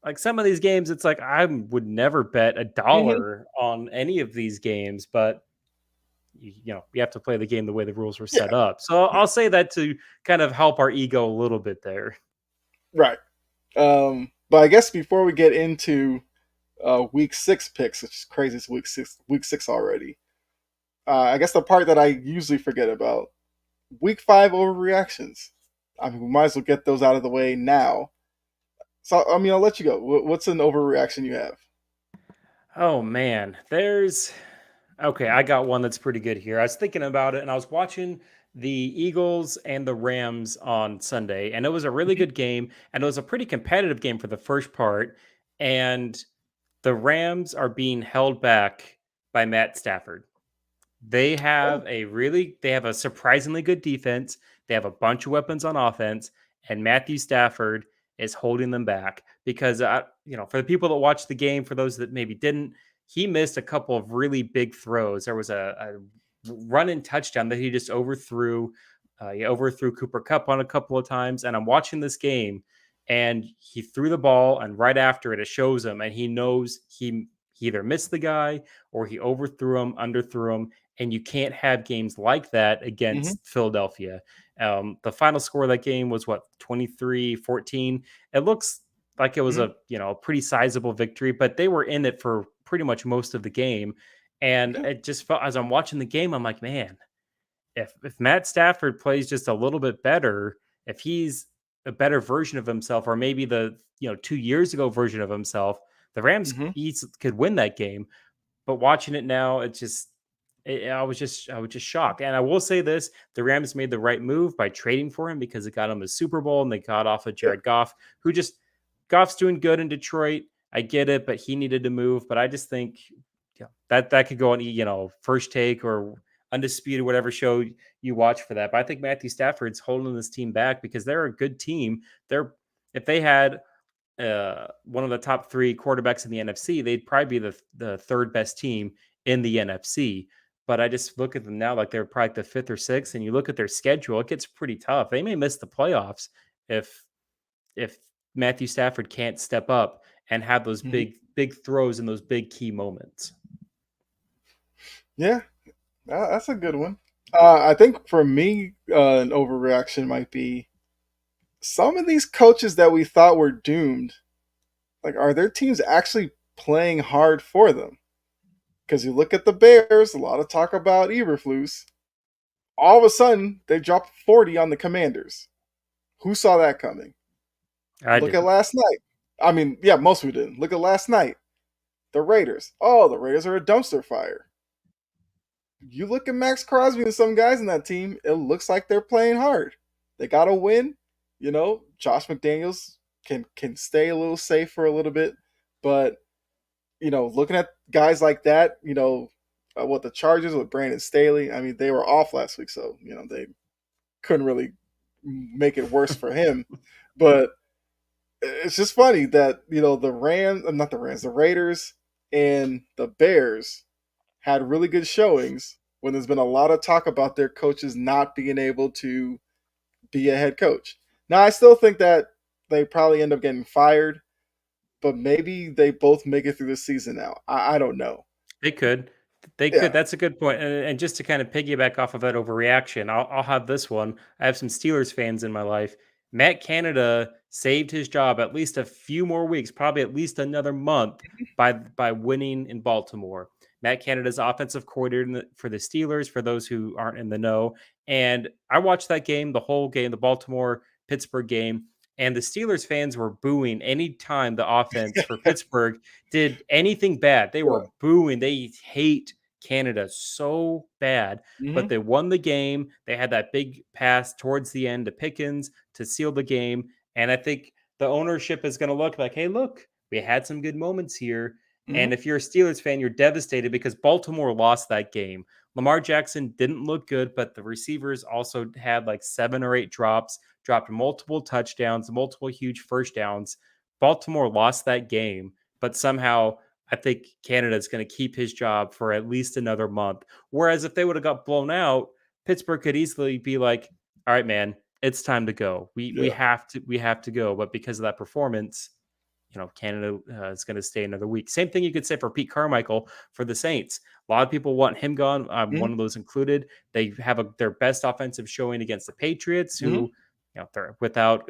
Like some of these games, it's like I would never bet a Hmm. dollar on any of these games, but you have to play the game the way the rules were Yeah. set up. So I'll say that to kind of help our ego a little bit there. Right. But I guess before we get into week 6 picks, which is crazy, it's week six already. I guess the part that I usually forget about, week 5 overreactions. I mean, we might as well get those out of the way now. So, I mean, I'll let you go. What's an overreaction you have? Oh man, okay, I got one that's pretty good here. I was thinking about it and I was watching the Eagles and the Rams on Sunday, and it was a really Mhm. good game, and it was a pretty competitive game for the first part. And the Rams are being held back by Matt Stafford. Oh. They have a surprisingly good defense. They have a bunch of weapons on offense, and Matthew Stafford is holding them back because for the people that watched the game, for those that maybe didn't, he missed a couple of really big throws. There was a run and touchdown that he just overthrew. He overthrew Cooper Cup on a couple of times, and I'm watching this game, and he threw the ball, and right after it, it shows him, and he knows he either missed the guy or he overthrew him, underthrew him, and you can't have games like that Hmm. against Philadelphia. The final score of that game was what, 23-14. It looks like it was Hmm. a pretty sizable victory, but they were in it for pretty much most of the game. And Yeah. it just felt, as I'm watching the game, I'm like, man, if Matt Stafford plays just a little bit better, if he's a better version of himself, or maybe the 2 years ago version of himself, the Rams Hmm. could win that game. But watching it now, it just I was just shocked. And I will say this: the Rams made the right move by trading for him because it got him a Super Bowl, and they got off of Yeah. Jared Goff, who just Goff's doing good in Detroit. I get it, but he needed to move. But I just think that could go on First Take or Undisputed, whatever show you watch for that. But I think Matthew Stafford's holding this team back because they're a good team. They're If they had one of the top three quarterbacks in the NFC, they'd probably be the third best team in the NFC. But I just look at them now like they're probably the fifth or sixth, and you look at their schedule, it gets pretty tough. They may miss the playoffs if if Matthew Stafford can't step up and have those Hmm. big throws in those big key moments. Yeah. That's a good one. I think for me, an overreaction might be some of these coaches that we thought were doomed. Like, are their teams actually playing hard for them? Because you look at the Bears, a lot of talk about Eberflus. All of a sudden, they dropped 40 on the Commanders. Who saw that coming? I Look at didn't. last night. I mean, yeah, most of you didn't. Look at last night. The Raiders. Oh, the Raiders are a dumpster fire. You look at Max Crosby and some guys in that team, it looks like they're playing hard. They got a win. Josh McDaniels can stay a little safe for a little bit, but looking at guys like that, what the Chargers with Brandon Staley, I mean, they were off last week, so they couldn't really make it worse for him. But it's just funny that the Rams, not the Rams, the Raiders and the Bears had really good showings when there's been a lot of talk about their coaches not being able to be a head coach. Now, I still think that they probably end up getting fired, but maybe they both make it through the season now. I don't know. They could. They could. Yeah. That's a good point. And just to kind of piggyback off of that overreaction, I'll have this one. I have some Steelers fans in my life. Matt Canada saved his job at least a few more weeks, probably at least another month by winning in Baltimore. Matt Canada's offensive coordinator for the Steelers, for those who aren't in the know. And I watched that game, the whole game, the Baltimore Pittsburgh game, and the Steelers fans were booing anytime the offense for Pittsburgh did anything bad. They were Yeah. booing. They hate Canada so bad, but Mm-hmm. they won the game. They had that big pass towards the end to Pickens to seal the game. And I think the ownership is going to look like, hey, look, we had some good moments here. Mm-hmm. And if you're a Steelers fan, you're devastated because Baltimore lost that game. Lamar Jackson didn't look good, but the receivers also had like 7 or 8 drops, dropped multiple touchdowns, multiple huge first downs. Baltimore lost that game, but somehow I think Canada is going to keep his job for at least another month. Whereas if they would have got blown out, Pittsburgh could easily be like, "All right, man, it's time to go. We Yeah. have to go." But because of that performance, Canada is going to stay another week. Same thing you could say for Pete Carmichael for the Saints. A lot of people want him gone. I'm Mm-hmm. one of those included. They have their best offensive showing against the Patriots, Mm-hmm. who they're without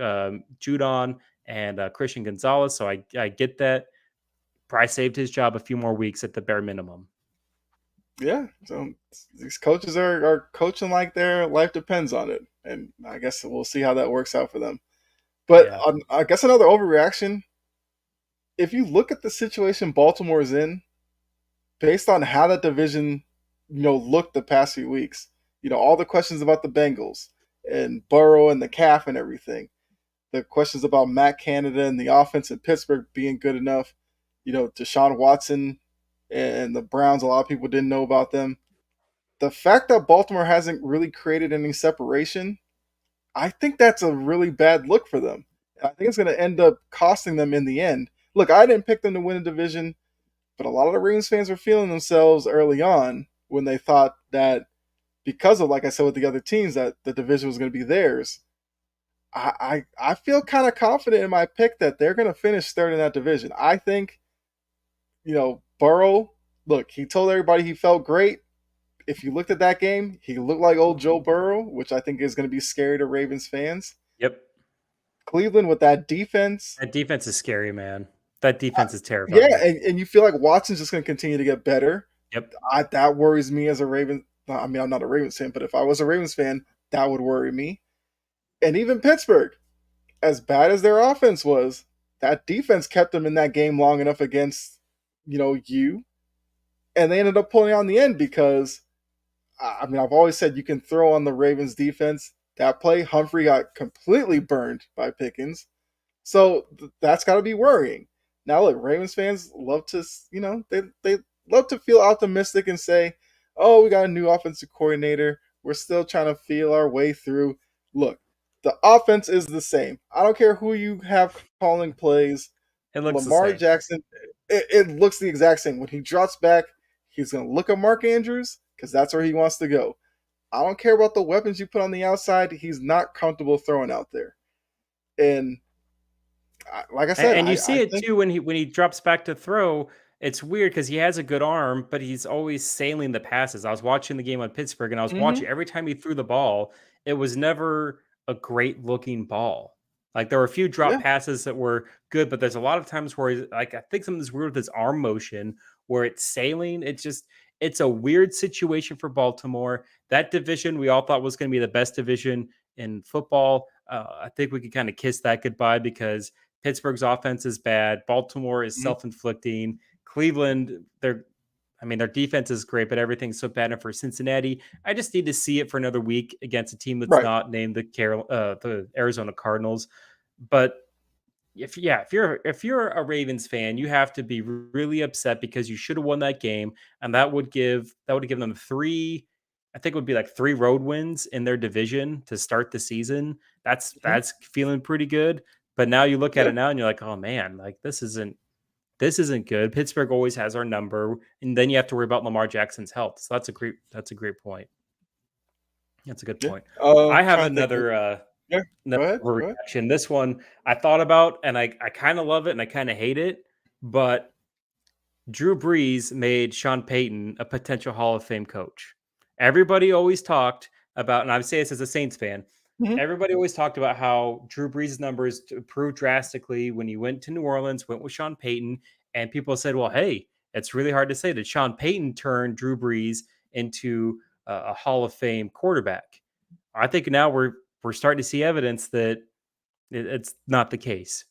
Judon and Christian Gonzalez. So I get that. Price saved his job a few more weeks at the bare minimum. Yeah. So these coaches are coaching like their life depends on it. And I guess we'll see how that works out for them. But Yeah. I guess another overreaction, if you look at the situation Baltimore is in, based on how that division, looked the past few weeks, all the questions about the Bengals and Burrow and the calf and everything, the questions about Matt Canada and the offense in Pittsburgh being good enough, Deshaun Watson and the Browns, a lot of people didn't know about them. The fact that Baltimore hasn't really created any separation, I think that's a really bad look for them. I think it's going to end up costing them in the end. Look, I didn't pick them to win a division, but a lot of the Ravens fans were feeling themselves early on when they thought that because of, like I said, with the other teams, that the division was going to be theirs. I feel kind of confident in my pick that they're going to finish third in that division. I think, Burrow, look, he told everybody he felt great. If you looked at that game, he looked like old Joe Burrow, which I think is going to be scary to Ravens fans. Yep. Cleveland with that defense. That defense is scary, man. That defense is Yeah, terrifying. and you feel like Watson's just going to continue to get better. Yep. That worries me as a Ravens. I mean, I'm not a Ravens fan, but if I was a Ravens fan, that would worry me. And even Pittsburgh, as bad as their offense was, that defense kept them in that game long enough against, you. And they ended up pulling out in the end because, I mean, I've always said you can throw on the Ravens defense. That play, Humphrey got completely burned by Pickens. So that's got to be worrying. Now, look, Ravens fans love to, they love to feel optimistic and say, oh, we got a new offensive coordinator. We're still trying to feel our way through. Look, the offense is the same. I don't care who you have calling plays. It looks the Lamar same. Jackson, it looks the exact same. When he drops back, he's going to look at Mark Andrews because that's where he wants to go. I don't care about the weapons you put on the outside. He's not comfortable throwing out there. And like I said, And you I see it think, too when he drops back to throw. It's weird because he has a good arm, but he's always sailing the passes. I was watching the game on Pittsburgh, and I was watching mhm, every time he threw the ball, it was never a great looking ball. Like there were a few drop yeah, passes that were good, but there's a lot of times where like I think something's weird with his arm motion where it's sailing. It's a weird situation for Baltimore. That division we all thought was going to be the best division in football. I think we could kind of kiss that goodbye because Pittsburgh's offense is bad. Baltimore is Mhm. self-inflicting. Cleveland, their defense is great, but everything's so bad. And for Cincinnati, I just need to see it for another week against a team that's Right. not named the Arizona Cardinals. But if you're a Ravens fan, you have to be really upset because you should have won that game, and that would give them three. I think it would be like three road wins in their division to start the season. That's Mhm. that's feeling pretty good. But now you look at Yeah. it now and you're like, oh man, like this isn't good. Pittsburgh always has our number, and then you have to worry about Lamar Jackson's health. So that's a great point. That's a good Yeah. point. I have Trying to think. Yeah. another Go ahead. Go ahead. overreaction. This one I thought about, and I kind of love it and I kind of hate it. But Drew Brees made Sean Payton a potential Hall of Fame coach. Everybody always talked about, and I would say this as a Saints fan. Mhm. Everybody always talked about how Drew Brees' numbers improved drastically when he went to New Orleans, went with Sean Payton, and people said, "Well, hey, it's really hard to say that Sean Payton turned Drew Brees into a Hall of Fame quarterback." I think now we're starting to see evidence that it's not the case.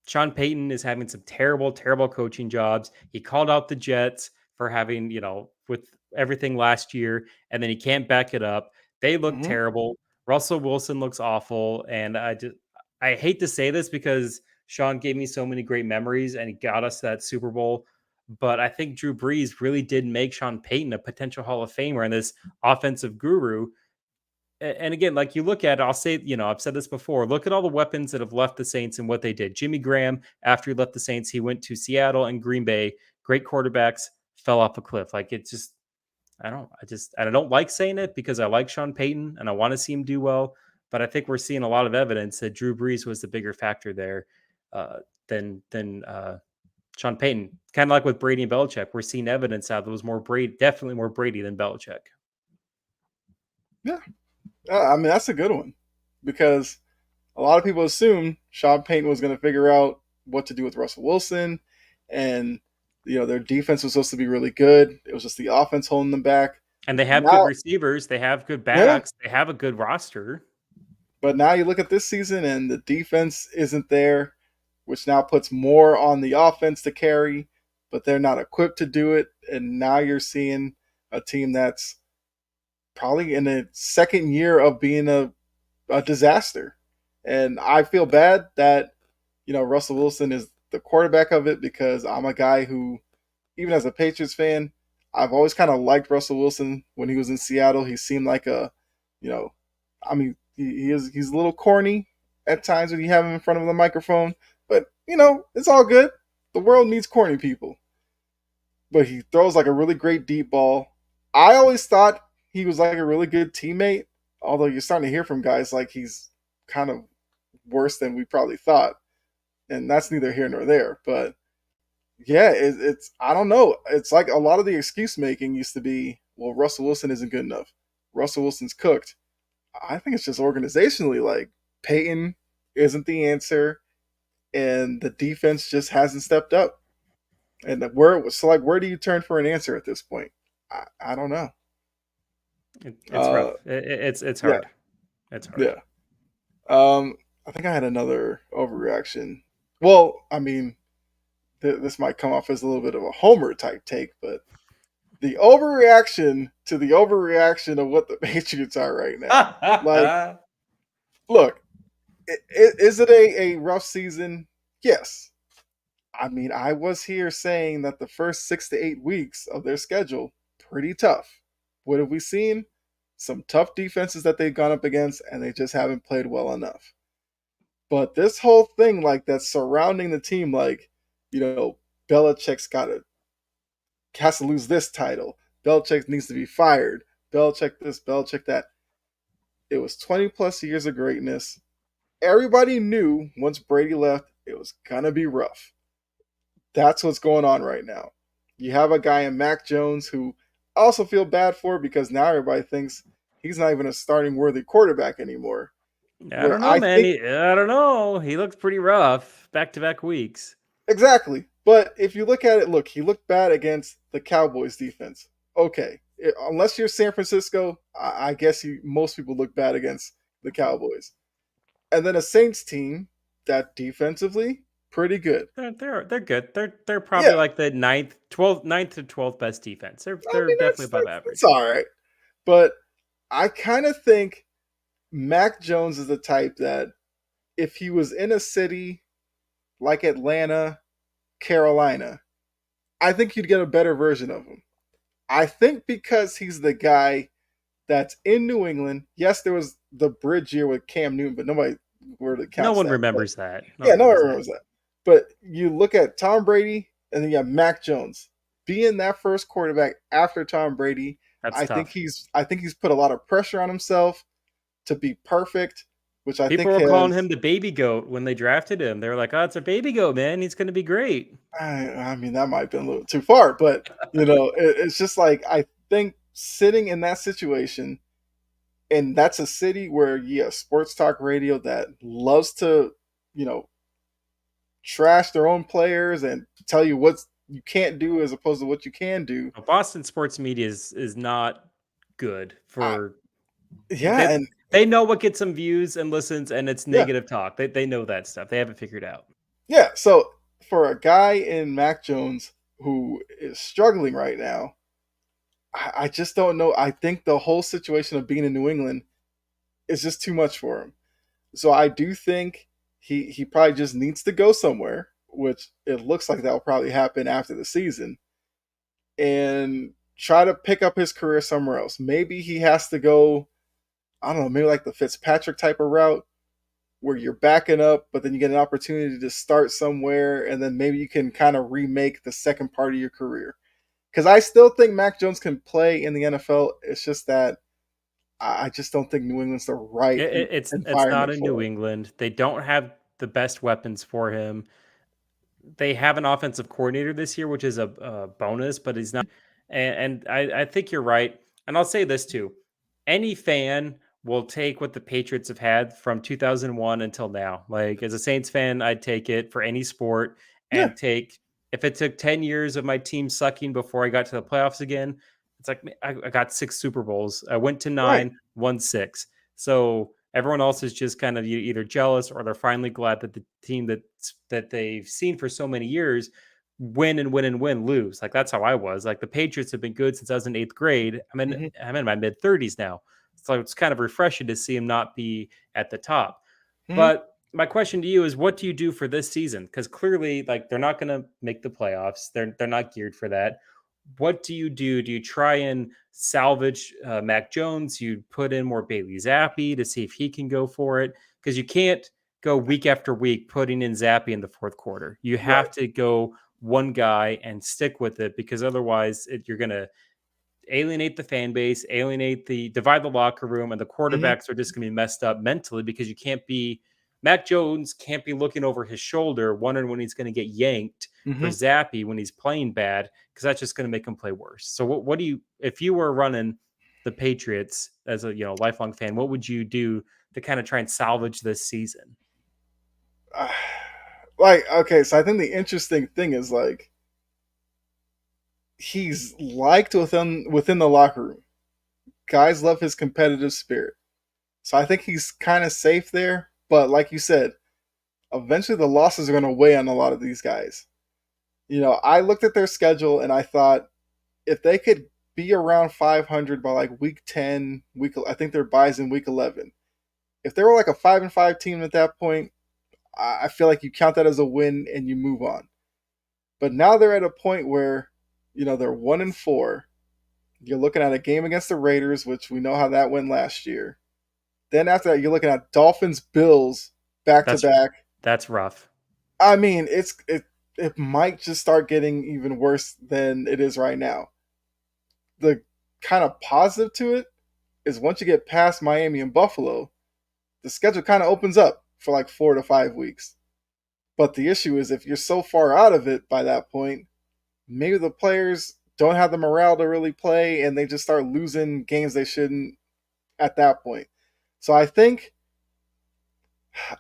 Sean Payton is having some terrible, terrible coaching jobs. He called out the Jets for having, with everything last year, and then he can't back it up. They look Mhm. terrible. Russell Wilson looks awful. And I hate to say this because Sean gave me so many great memories and he got us that Super Bowl. But I think Drew Brees really did make Sean Payton a potential Hall of Famer and this offensive guru. And again, like you look at it, I'll say, I've said this before. Look at all the weapons that have left the Saints and what they did. Jimmy Graham, after he left the Saints, he went to Seattle and Green Bay. Great quarterbacks, fell off a cliff. Like it's just, I don't like saying it because I like Sean Payton and I want to see him do well. But I think we're seeing a lot of evidence that Drew Brees was the bigger factor there uh, than Sean Payton. Kind of like with Brady and Belichick, we're seeing evidence out that was more Brady, definitely more Brady than Belichick. Yeah. I mean, that's a good one because a lot of people assumed Sean Payton was going to figure out what to do with Russell Wilson, and their defense was supposed to be really good. It was just the offense holding them back. And they have good Now, receivers. They have good yeah, backs. They have a good roster. but now you look at this season and the defense isn't there, which now puts more on the offense to carry, but they're not equipped to do it. And now you're seeing a team that's probably in the second year of being a disaster. And I feel bad that, Russell Wilson is the quarterback of it because I'm a guy who, even as a Patriots fan, I've always kind of liked Russell Wilson when he was in Seattle. He seemed like you know, I mean, he's a little corny at times when you have him in front of the microphone, but it's all good. The world needs corny people. But he throws like a really great deep ball. I always thought he was like a really good teammate, although you're starting to hear from guys like he's kind of worse than we probably thought, and that's neither here nor there. But yeah, it's I don't know. It's like a lot of the excuse making used to be, well, Russell Wilson isn't good enough. Russell Wilson's cooked. I think it's just organizationally, like Peyton isn't the answer, and the defense just hasn't stepped up. And where do you turn for an answer at this point? I don't know. It's Uh, rough. It's yeah, hard. It's hard. yeah. I think I had another overreaction. Well, I mean, this might come off as a little bit of a homer type take, but the overreaction to the overreaction of what the Patriots are right now. Like, look, is it a rough season? Yes. I mean, I was here saying that the first 6 to 8 weeks of their schedule pretty tough. What have we seen? Some tough defenses that they've gone up against, and they just haven't played well enough. But this whole thing, like that's surrounding the team, like Belichick's got to has to lose this title. Belichick needs to be fired. Belichick this, Belichick that. It was 20 plus years of greatness. Everybody knew once Brady left, it was gonna be rough. That's what's going on right now. You have a guy in Mac Jones who I also feel bad for because now everybody thinks he's not even a starting worthy quarterback anymore. I don't Where know, I man. think I don't know. He looks pretty rough back to back weeks. exactly. But if you look at it, look, he looked bad against the Cowboys defense. Okay. Unless you're San Francisco, I guess most people look bad against the Cowboys. and then a Saints team that defensively pretty good. They're good. They're Yeah, probably like the ninth to 12th best defense. I They're mean definitely above that's average. all right. But I kind of think Mac Jones is the type that if he was in a city like Atlanta, Carolina, I think you'd get a better version of him. I think because he's the guy that's in New England. Yes, there was the bridge year with Cam Newton, but nobody really No counts one that. But remembers that. No yeah, one no one remembers that. remembers that. But you look at Tom Brady and then you have Mac Jones. Being that first quarterback after Tom Brady, That's tough. I think he's put a lot of pressure on himself to be perfect, which I People think were calling has him the baby goat when they drafted him. They were like, "Oh, it's a baby goat, man. He's going to be great." I mean, that might have been a little too far, but it's just like I think sitting in that situation, and that's a city where sports talk radio that loves to, you know, trash their own players and tell you what you can't do as opposed to what you can do. Boston sports media is not good Uh, for yeah, they and they know what gets some views and listens, and it's yeah, negative talk. They know that stuff. They have it figured out. yeah. So for a guy in Mac Jones who is struggling right now, I just don't know. I think the whole situation of being in New England is just too much for him. So I do think he probably just needs to go somewhere, which it looks like that will probably happen after the season, and try to pick up his career somewhere else. Maybe he has to go, I don't know, maybe like the Fitzpatrick type of route where you're backing up, but then you get an opportunity to start somewhere, and then maybe you can kind of remake the second part of your career. Because I still think Mac Jones can play in the NFL. It's just that I just don't think New England's the right It's not environment in New for him. England. They don't have the best weapons for him. They have an offensive coordinator this year, which is a bonus, but he's not. And I think you're right. And I'll say this too: any fan will take what the Patriots have had from 2001 until now. Like as a Saints fan, I'd take it for any sport Yeah. and take. If it took 10 years of my team sucking before I got to the playoffs again, it's like I got 6 Super Bowls. I went to Right. 9, won 6. So everyone else is just kind of either jealous or they're finally glad that the team that they've seen for so many years win and win and win lose. Like that's how I was. Like the Patriots have been good since I was in 8th grade. Hmm. I'm in my mid 30s now, so it's kind of refreshing to see him not be at the top. Hmm. But my question to you is, what do you do for this season? Because clearly, like they're not going to make the playoffs. They're not geared for that. What do you do? Do you try and salvage Mac Jones? You put in more Bailey Zappi to see if he can go for it because you can't go week after week putting in Zappi in the fourth quarter. You Right. have to go one guy and stick with it because otherwise you're going to alienate the fan base, divide the locker room, and the Hmm. quarterbacks are just going to be messed up mentally because you can't be Mac Jones can't be looking over his shoulder wondering when he's going to get yanked for Hmm. Zappy when he's playing bad because that's just going to make him play worse. So what do you if you were running the Patriots as a lifelong fan, what would you do to kind of try and salvage this season? Like, okay, so I think the interesting thing is like he's liked within the locker room. Guys love his competitive spirit. So I think he's kind of safe there. But like you said, eventually the losses are going to weigh on a lot of these guys. I looked at their schedule and I thought if they could be around 500 by like week 10, I think their buys in week 11. If they were like a 5-5 team at that point, I feel like you count that as a win and you move on. But now they're at a point where, they're 1-4. You're looking at a game against the Raiders, which we know how that went last year. Then after that, you're looking at Dolphins, Bills, back to That's back. that's rough. I mean, it might just start getting even worse than it is right now. The kind of positive to it is once you get past Miami and Buffalo, the schedule kind of opens up for like 4 to 5 weeks. But the issue is if you're so far out of it by that point, maybe the players don't have the morale to really play and they just start losing games they shouldn't at that point. So I think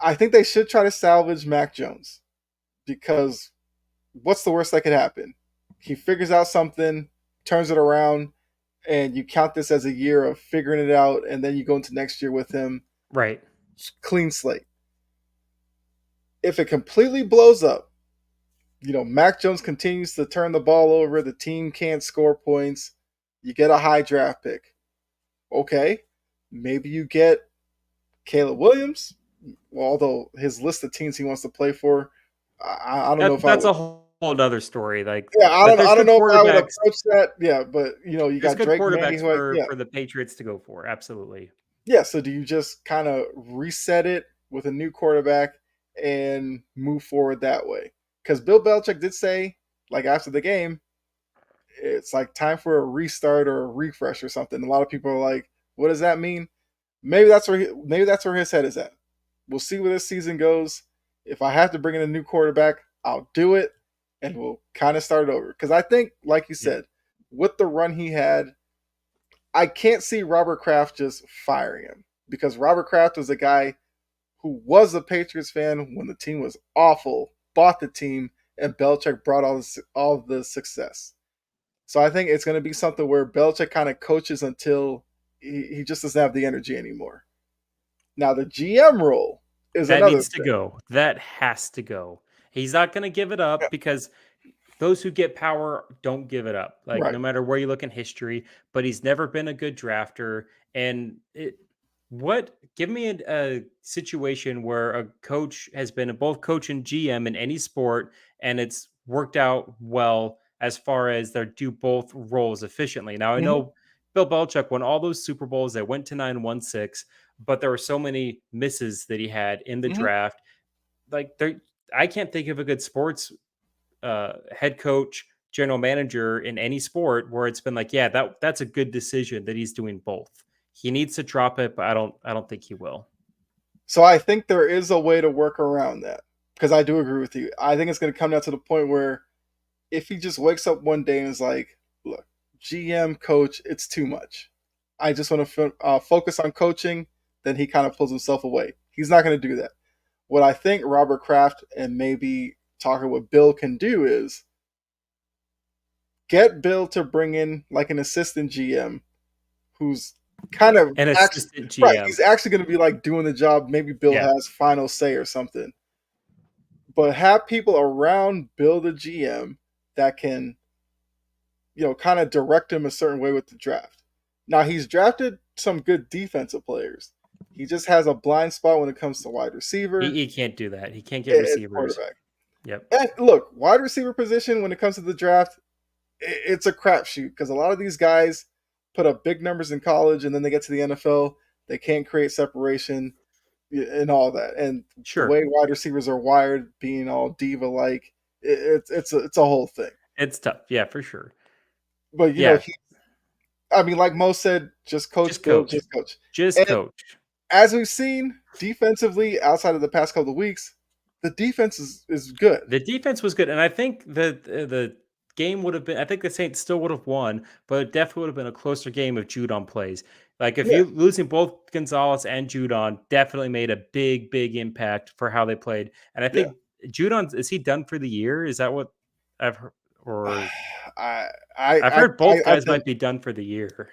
they should try to salvage Mac Jones because what's the worst that could happen? He figures out something, turns it around, and you count this as a year of figuring it out, and then you go into next year with him Right. clean slate. If it completely blows up, Mac Jones continues to turn the ball over, the team can't score points, you get a high draft pick. Okay, maybe you get Caleb Williams. Well, although his list of teams he wants to play for, I don't know if I That's would. a whole other story. Like, Yeah, but I there's don't good know if I would quarterbacks. approach that. Yeah, but you There's got good Drake May, quarterbacks who, yeah, for the Patriots to go for. Absolutely. yeah. So do you just kind of reset it with a new quarterback and move forward that way? Because Bill Belichick did say, like after the game, it's like time for a restart or a refresh or something. A lot of people are like, "What does that mean?" Maybe that's where his head is at. We'll see where this season goes. If I have to bring in a new quarterback, I'll do it, and we'll kind of start over. Because I think, like you Yeah. said, with the run he had, I can't see Robert Kraft just firing him because Robert Kraft was a guy who was a Patriots fan when the team was awful, bought the team, and Belichick brought all the success. So I think it's going to be something where Belichick kind of coaches until he just doesn't have the energy anymore. Now the GM role is That another needs to thing. go. That has to go. He's not going to give it Yeah, up because those who get power don't give it up. Like, right. no matter where you look in history, but he's never been a good drafter. And give me a situation where a coach has been both coach and GM in any sport, and it's worked out well as far as they do both roles efficiently. Now, I Hmm. know Bill Belichick won all those Super Bowls. They went to 9-1-6, but there were so many misses that he had in the Hmm. draft. Like, I can't think of a good sports head coach, general manager in any sport where it's been like, yeah, that's a good decision that he's doing both. He needs to drop it, but I don't think he will. So I think there is a way to work around that because I do agree with you. I think it's going to come down to the point where if he just wakes up one day and is like, "Look, GM coach, it's too much. I just want to focus on coaching," then he kind of pulls himself away. He's not going to do that. What I think Robert Kraft and maybe talking with Bill can do is get Bill to bring in like an assistant GM who's kind of An actually assistant right. GM. He's actually going to be like doing the job. Maybe Bill Yeah. has final say or something, but have people around Bill the GM that can, kind of direct him a certain way with the draft. Now he's drafted some good defensive players. He just has a blind spot when it comes to wide receiver He can't do that. He can't get and receivers. quarterback. Yep. And look, wide receiver position when it comes to the draft, it's a crapshoot because a lot of these guys put up big numbers in college and then they get to the NFL, they can't create separation and all that. And the Sure. way wide receivers are wired, being all diva like, it's a whole thing. It's tough. Yeah, for sure. But Yeah. I mean, like Mo said, just coach Just Bill, coach. just coach. Just And coach. as we've seen defensively, outside of the past couple of weeks, the defense is good. The defense was good, and I think the game would have been. I think the Saints still would have won, but it definitely would have been a closer game if Judon plays. Like, if Yeah, you losing both Gonzalez and Judon definitely made a big impact for how they played. And I yeah. think Judon, is he done for the year? Is that what I've heard? Or I I've heard both I guys think might be done for the year,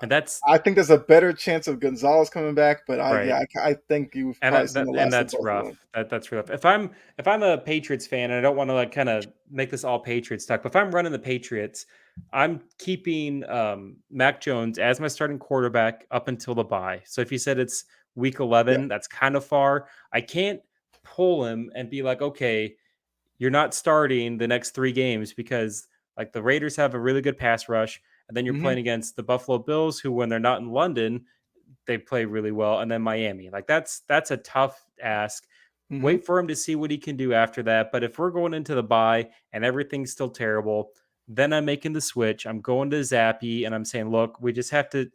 and that's there's a better chance of Gonzalez coming back, but right. I think you've And probably seen the last of that's both of rough. them. That's rough. If I'm a Patriots fan, and I don't want to like kind of make this all Patriots talk, but if I'm running the Patriots, I'm keeping Mac Jones as my starting quarterback up until the bye. So if you said it's week Yeah. 11, that's kind of far. I can't pull him and be like, okay, you're not starting the next 3 games because like the Raiders have a really good pass rush, and then you're Hmm. playing against the Buffalo Bills, who when they're not in London they play really well, and then Miami. Like that's a tough ask. Hmm. Wait for him to see what he can do after that. But if we're going into the bye and everything's still terrible, then I'm making the switch. I'm going to Zappy and I'm saying, look, we just have to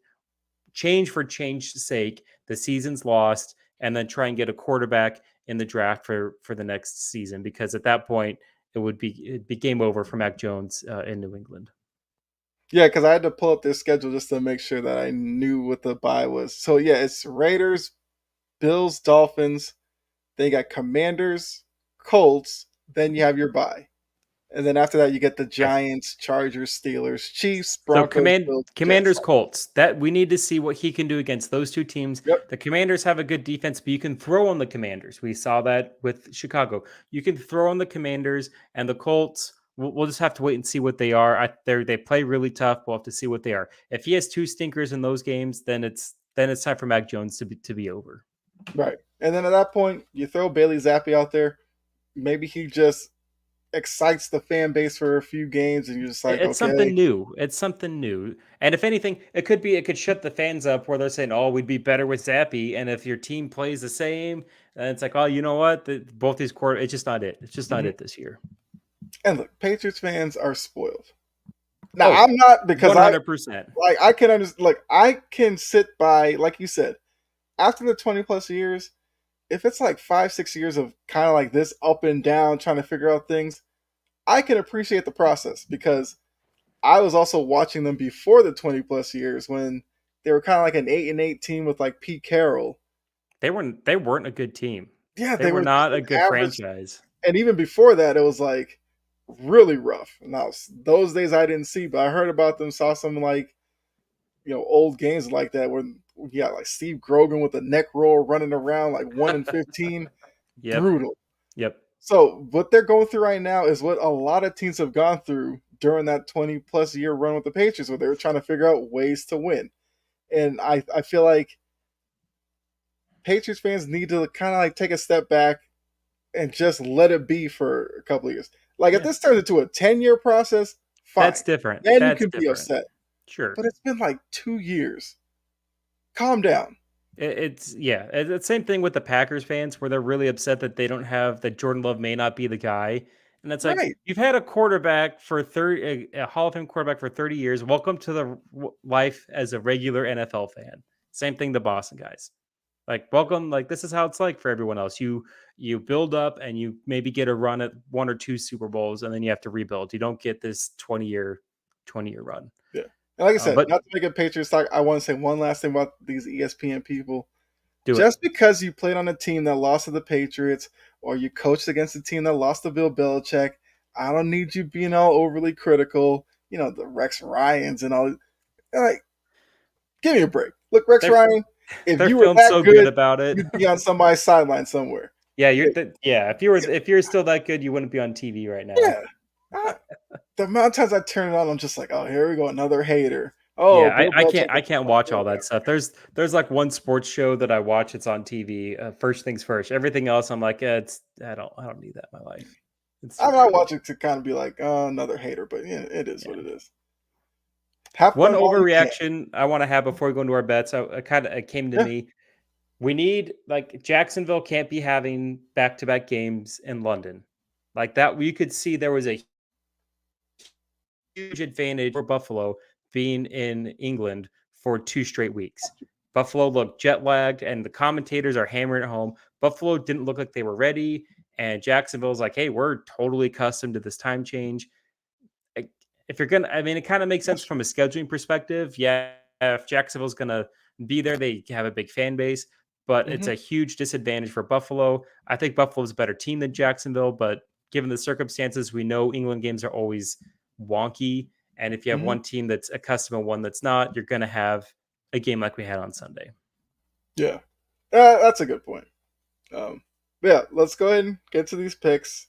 change for change's sake. The season's lost, and then try and get a quarterback in the draft for the next season because at that point it'd be game over for Mac Jones in New England. Yeah, because I had to pull up their schedule just to make sure that I knew what the bye was. So yeah, it's Raiders, Bills, Dolphins. Then you got Commanders, Colts. Then you have your bye. And then after that, you get the Giants, Chargers, Steelers, Chiefs, So Broncos, Bills, Jets. Commanders Colts. That we need to see what he can do against those two teams. Yep. The Commanders have a good defense, but you can throw on the Commanders. We saw that with Chicago. You can throw on the Commanders and the Colts. We'll just have to wait and see what they are. They play really tough. We'll have to see what they are. If he has two stinkers in those games, then it's time for Mac Jones to be over. Right. And then at that point, you throw Bailey Zappi out there. Maybe he just excites the fan base for a few games, and you're just like, It's okay, something new. It's something new. And if anything, it could shut the fans up where they're saying, "Oh, we'd be better with Zappy." And if your team plays the same, and it's like, "Oh, you know what? Both these quarter, it's just not it. It's just not Mhm. it this year." And look, Patriots fans are spoiled. Now Oh, I'm not because 100%. I can understand. Like I can sit by, like you said, after the 20+ years. If it's like 5-6 years of kind of like this up and down, trying to figure out things, I can appreciate the process because I was also watching them before the 20+ years when they were kind of like an 8-8 team with like Pete Carroll. They weren't a good team. Yeah, They they were were just not a an good average, franchise. and even before that, it was like really rough. Now those days I didn't see, but I heard about them, saw some like old games like that when you got like Steve Grogan with a neck roll running around like 1-15, Yep. brutal. Yep. So what they're going through right now is what a lot of teams have gone through during that 20+ year run with the Patriots, where they were trying to figure out ways to win. And I feel like Patriots fans need to kind of like take a step back and just let it be for a couple of years. Like if Yeah. this turns into a 10-year process, fine. That's different. Then you That's can be different. upset. Sure. But it's been like 2 years. Calm down. It's the same thing with the Packers fans where they're really upset that they don't have that Jordan Love may not be the guy. And it's like Right. you've had a quarterback for 30 a Hall of Fame quarterback for 30 years. Welcome to the life as a regular NFL fan. Same thing the Boston guys. Like welcome, like this is how it's like for everyone else. You build up and you maybe get a run at one or two Super Bowls and then you have to rebuild. You don't get this 20-year run. Yeah. And like I said, But not to make a Patriots talk, I want to say one last thing about these ESPN people. do it. Just because you played on a team that lost to the Patriots or you coached against a team that lost to Bill Belichick, I don't need you being all overly critical. The Rex Ryans and all. Like, give me a break. Look, Rex They're Ryan, if they're you were feeling that so good good, about it. you'd be on somebody's sideline somewhere. Yeah, If, if you're still that good, you wouldn't be on TV right now. yeah. I- the amount of times I turn it on, I'm just like, oh, here we go, another hater. Oh, Yeah, Bill Belichick. I can't watch all that stuff. There's like one sports show that I watch. It's on TV. First things first. Everything else, I'm like, I don't need that in my life. It's too I'm not crazy. watching to kind of be like, oh, another hater, but yeah, it is what it is. Have One fun while you can. overreaction I want to have before we go into our bets. It came to Yeah. me. We need like Jacksonville can't be having back-to-back games in London like that. We could see there was a huge advantage for Buffalo being in England for 2 straight weeks. Buffalo looked jet lagged, and the commentators are hammering it home. Buffalo didn't look like they were ready, and Jacksonville's like, "Hey, we're totally accustomed to this time change." If you're gonna, I mean, it kind of makes sense from a scheduling perspective. Yeah, if Jacksonville's gonna be there, they have a big fan base, but it's Mm-hmm. a huge disadvantage for Buffalo. I think Buffalo's a better team than Jacksonville, but given the circumstances, we know England games are always wonky. And if you have Mm-hmm. one team that's accustomed and one that's not, you're going to have a game like we had on Sunday. Yeah, that's a good point. But yeah, let's go ahead and get to these picks.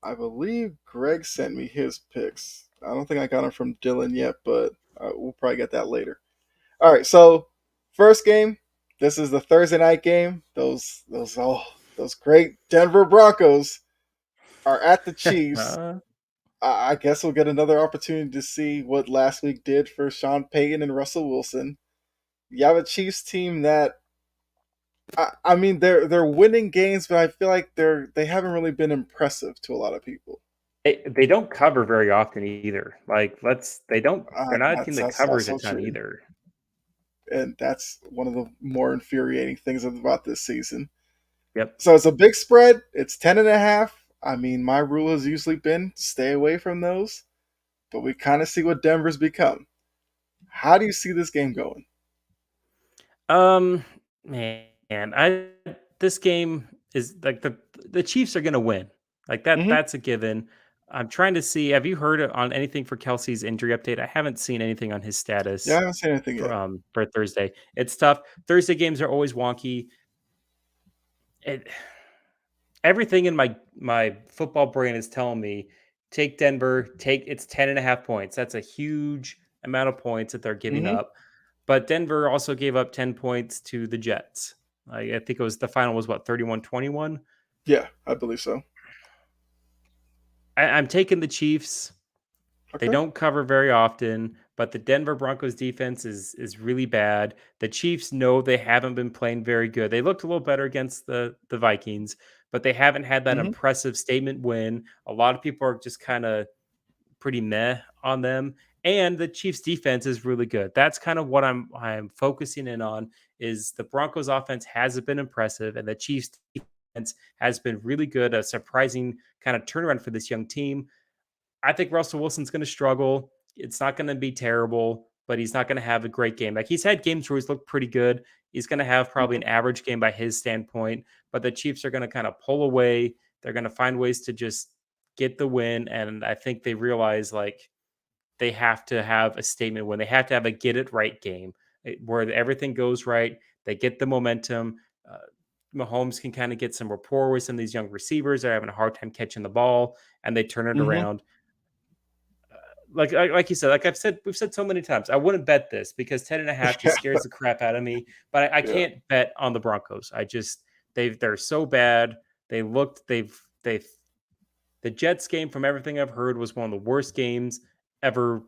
I believe Greg sent me his picks. I don't think I got them from Dylan yet, but we'll probably get that later. All right, so first game. This is the Thursday night game. Those great Denver Broncos are at the Chiefs. I guess we'll get another opportunity to see what last week did for Sean Payton and Russell Wilson. You have a Chiefs team that I mean they're winning games, but I feel like they haven't really been impressive to a lot of people. They don't cover very often either. Like they're not a team that That's covers a also ton true, either. and that's one of the more infuriating things about this season. Yep. So it's a big spread. It's 10.5. I mean, my rule has usually been stay away from those, but we kind of see what Denver's become. How do you see this game going? Man, I this game is like the Chiefs are going to win. Like that Mm-hmm. that's a given. I'm trying to see. Have you heard on anything for Kelsey's injury update? I haven't seen anything on his Yeah, I status haven't seen anything yet. for Thursday. It's tough. Thursday games are always wonky. It, everything in my football brain is telling me take Denver, take it's 10.5 points. That's a huge amount of points that they're giving Hmm. up. But Denver also gave up 10 points to the Jets. I think it was the final was what 31-21. Yeah, I believe so. I'm taking the Chiefs. They Okay. don't cover very often, but the Denver Broncos defense is really bad. The Chiefs know they haven't been playing very good. They looked a little better against the Vikings, but they haven't had that Hmm. impressive statement win. A lot of people are just kind of pretty meh on them. And the Chiefs defense is really good. That's kind of what I'm focusing in on is the Broncos offense hasn't been impressive and the Chiefs defense has been really good, a surprising kind of turnaround for this young team. I think Russell Wilson's going to struggle. It's not going to be terrible, but he's not going to have a great game. Like he's had games where he's looked pretty good. He's going to have probably Hmm. an average game by his standpoint, but the Chiefs are going to kind of pull away. They're going to find ways to just get the win. And I think they realize like they have to have a statement when they have to have a get it right game where everything goes right. They get the momentum. Uh, Mahomes can kind of get some rapport with some of these young receivers that are having a hard time catching the ball, and they turn it Hmm. around. Like you said, like we've said so many times, I wouldn't bet this because 10.5 just scares the crap out of me. But I Yeah. can't bet on the Broncos. They're so bad. They've the Jets game from everything I've heard was one of the worst games ever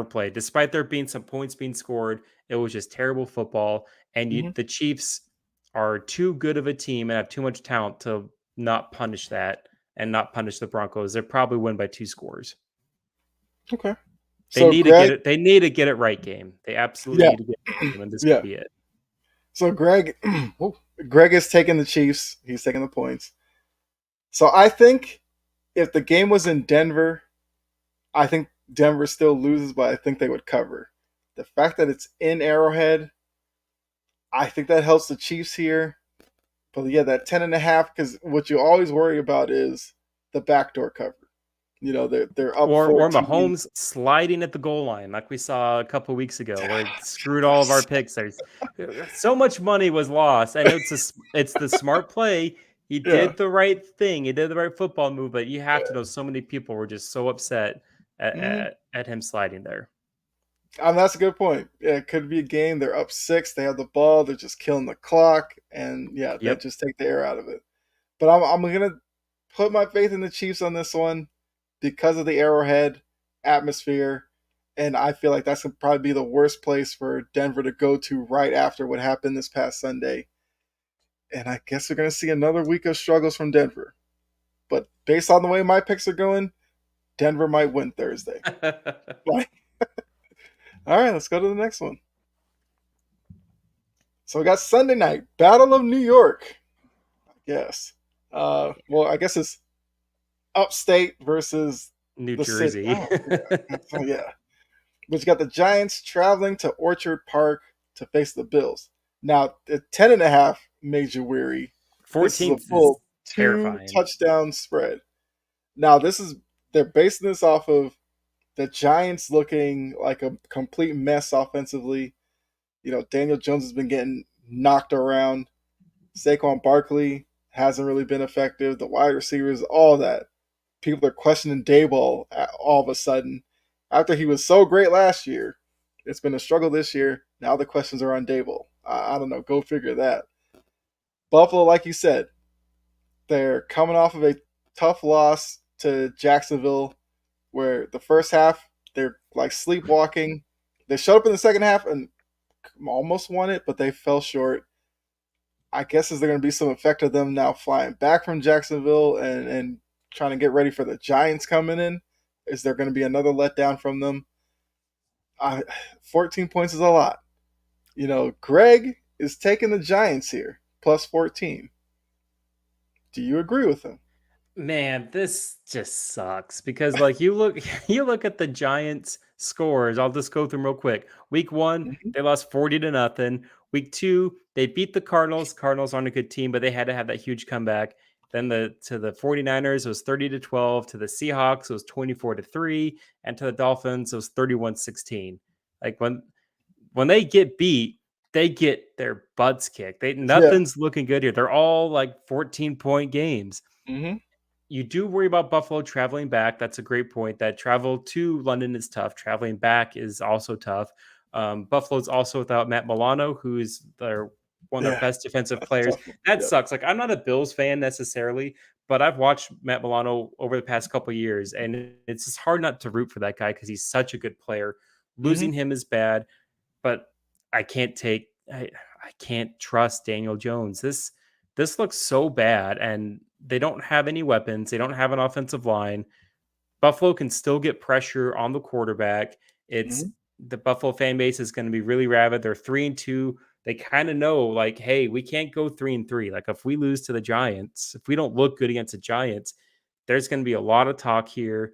played. Despite there being some points being scored, it was just terrible football. And Hmm. the Chiefs are too good of a team and have too much talent to not punish that and not punish the Broncos. They'll probably win by 2 scores. Okay. They So need to get Greg, it. They need to get it right. Game. They absolutely yeah, need to get it right game, and this could yeah. be it. So Greg, Greg is taking the Chiefs. He's taking the points. So I think if the game was in Denver, I think Denver still loses, but I think they would cover. The fact that it's in Arrowhead, I think that helps the Chiefs here. But yeah, that 10.5, because what you always worry about is the backdoor cover. They're up Or 14. Mahomes sliding at the goal line, like we saw a couple weeks ago, where it screwed all of our picks. There's so much money was lost. I know it's the smart play. He Yeah. did the right thing. He did the right football move, but you have to know so many people were just so upset at, Mhm. at him sliding there. That's a good point. Yeah, it could be a game. They're up 6. They have the ball. They're just killing the clock. And yeah, they Yep. just take the air out of it. But I'm going to put my faith in the Chiefs on this one because of the Arrowhead atmosphere. And I feel like that's going to probably be the worst place for Denver to go to right after what happened this past Sunday. And I guess we're going to see another week of struggles from Denver. But based on the way my picks are going, Denver might win Thursday. All right, let's go to the next one. So we got Sunday night, Battle of New York. Yes. Well, I guess it's upstate versus New the city. Jersey. Oh, yeah. So, yeah. But you got the Giants traveling to Orchard Park to face the Bills. Now, the 10.5 made you weary. This is a 14th is full two terrifying. touchdown spread. Now, they're basing this off of the Giants looking like a complete mess offensively. Daniel Jones has been getting knocked around. Saquon Barkley hasn't really been effective. The wide receivers, all that. People are questioning Dayball all of a sudden. After he was so great last year, it's been a struggle this year. Now the questions are on Dayball. I don't know. Go figure that. Buffalo, like you said, they're coming off of a tough loss to Jacksonville, where the first half they're like sleepwalking. They showed up in the second half and almost won it, but they fell short. I guess is there going to be some effect of them now flying back from Jacksonville and trying to get ready for the Giants coming in? Is there going to be another letdown from them? 14 points is a lot. Greg is taking the Giants here, plus 14. Do you agree with him? Man, this just sucks because like you look you look at the Giants scores. I'll just go through them real quick. Week 1, Mm-hmm. they lost 40-0. Week 2, they beat the Cardinals. Cardinals aren't a good team, but they had to have that huge comeback. Then to the 49ers, it was 30-12. To the Seahawks, it was 24-3. And to the Dolphins, it was 31-16. Like when they get beat, they get their butts kicked. Yeah. Nothing's looking good here. They're all like 14-point games. Mm-hmm. You do worry about Buffalo traveling back. That's a great point. That travel to London is tough. Traveling back is also tough. Buffalo's also without Matt Milano, who is one of their Yeah. best defensive That's a players. tough one. That Yep. sucks. Like I'm not a Bills fan necessarily, but I've watched Matt Milano over the past couple of years, and it's just hard not to root for that guy because he's such a good player. Mm-hmm. Losing him is bad, but I can't trust Daniel Jones. This looks so bad, and they don't have any weapons. They don't have an offensive line. Buffalo can still get pressure on the quarterback. It's Mm-hmm. the Buffalo fan base is going to be really rabid. They're 3-2. They kind of know, like, hey, we can't go 3-3. Like, if we lose to the Giants, if we don't look good against the Giants, there's going to be a lot of talk here.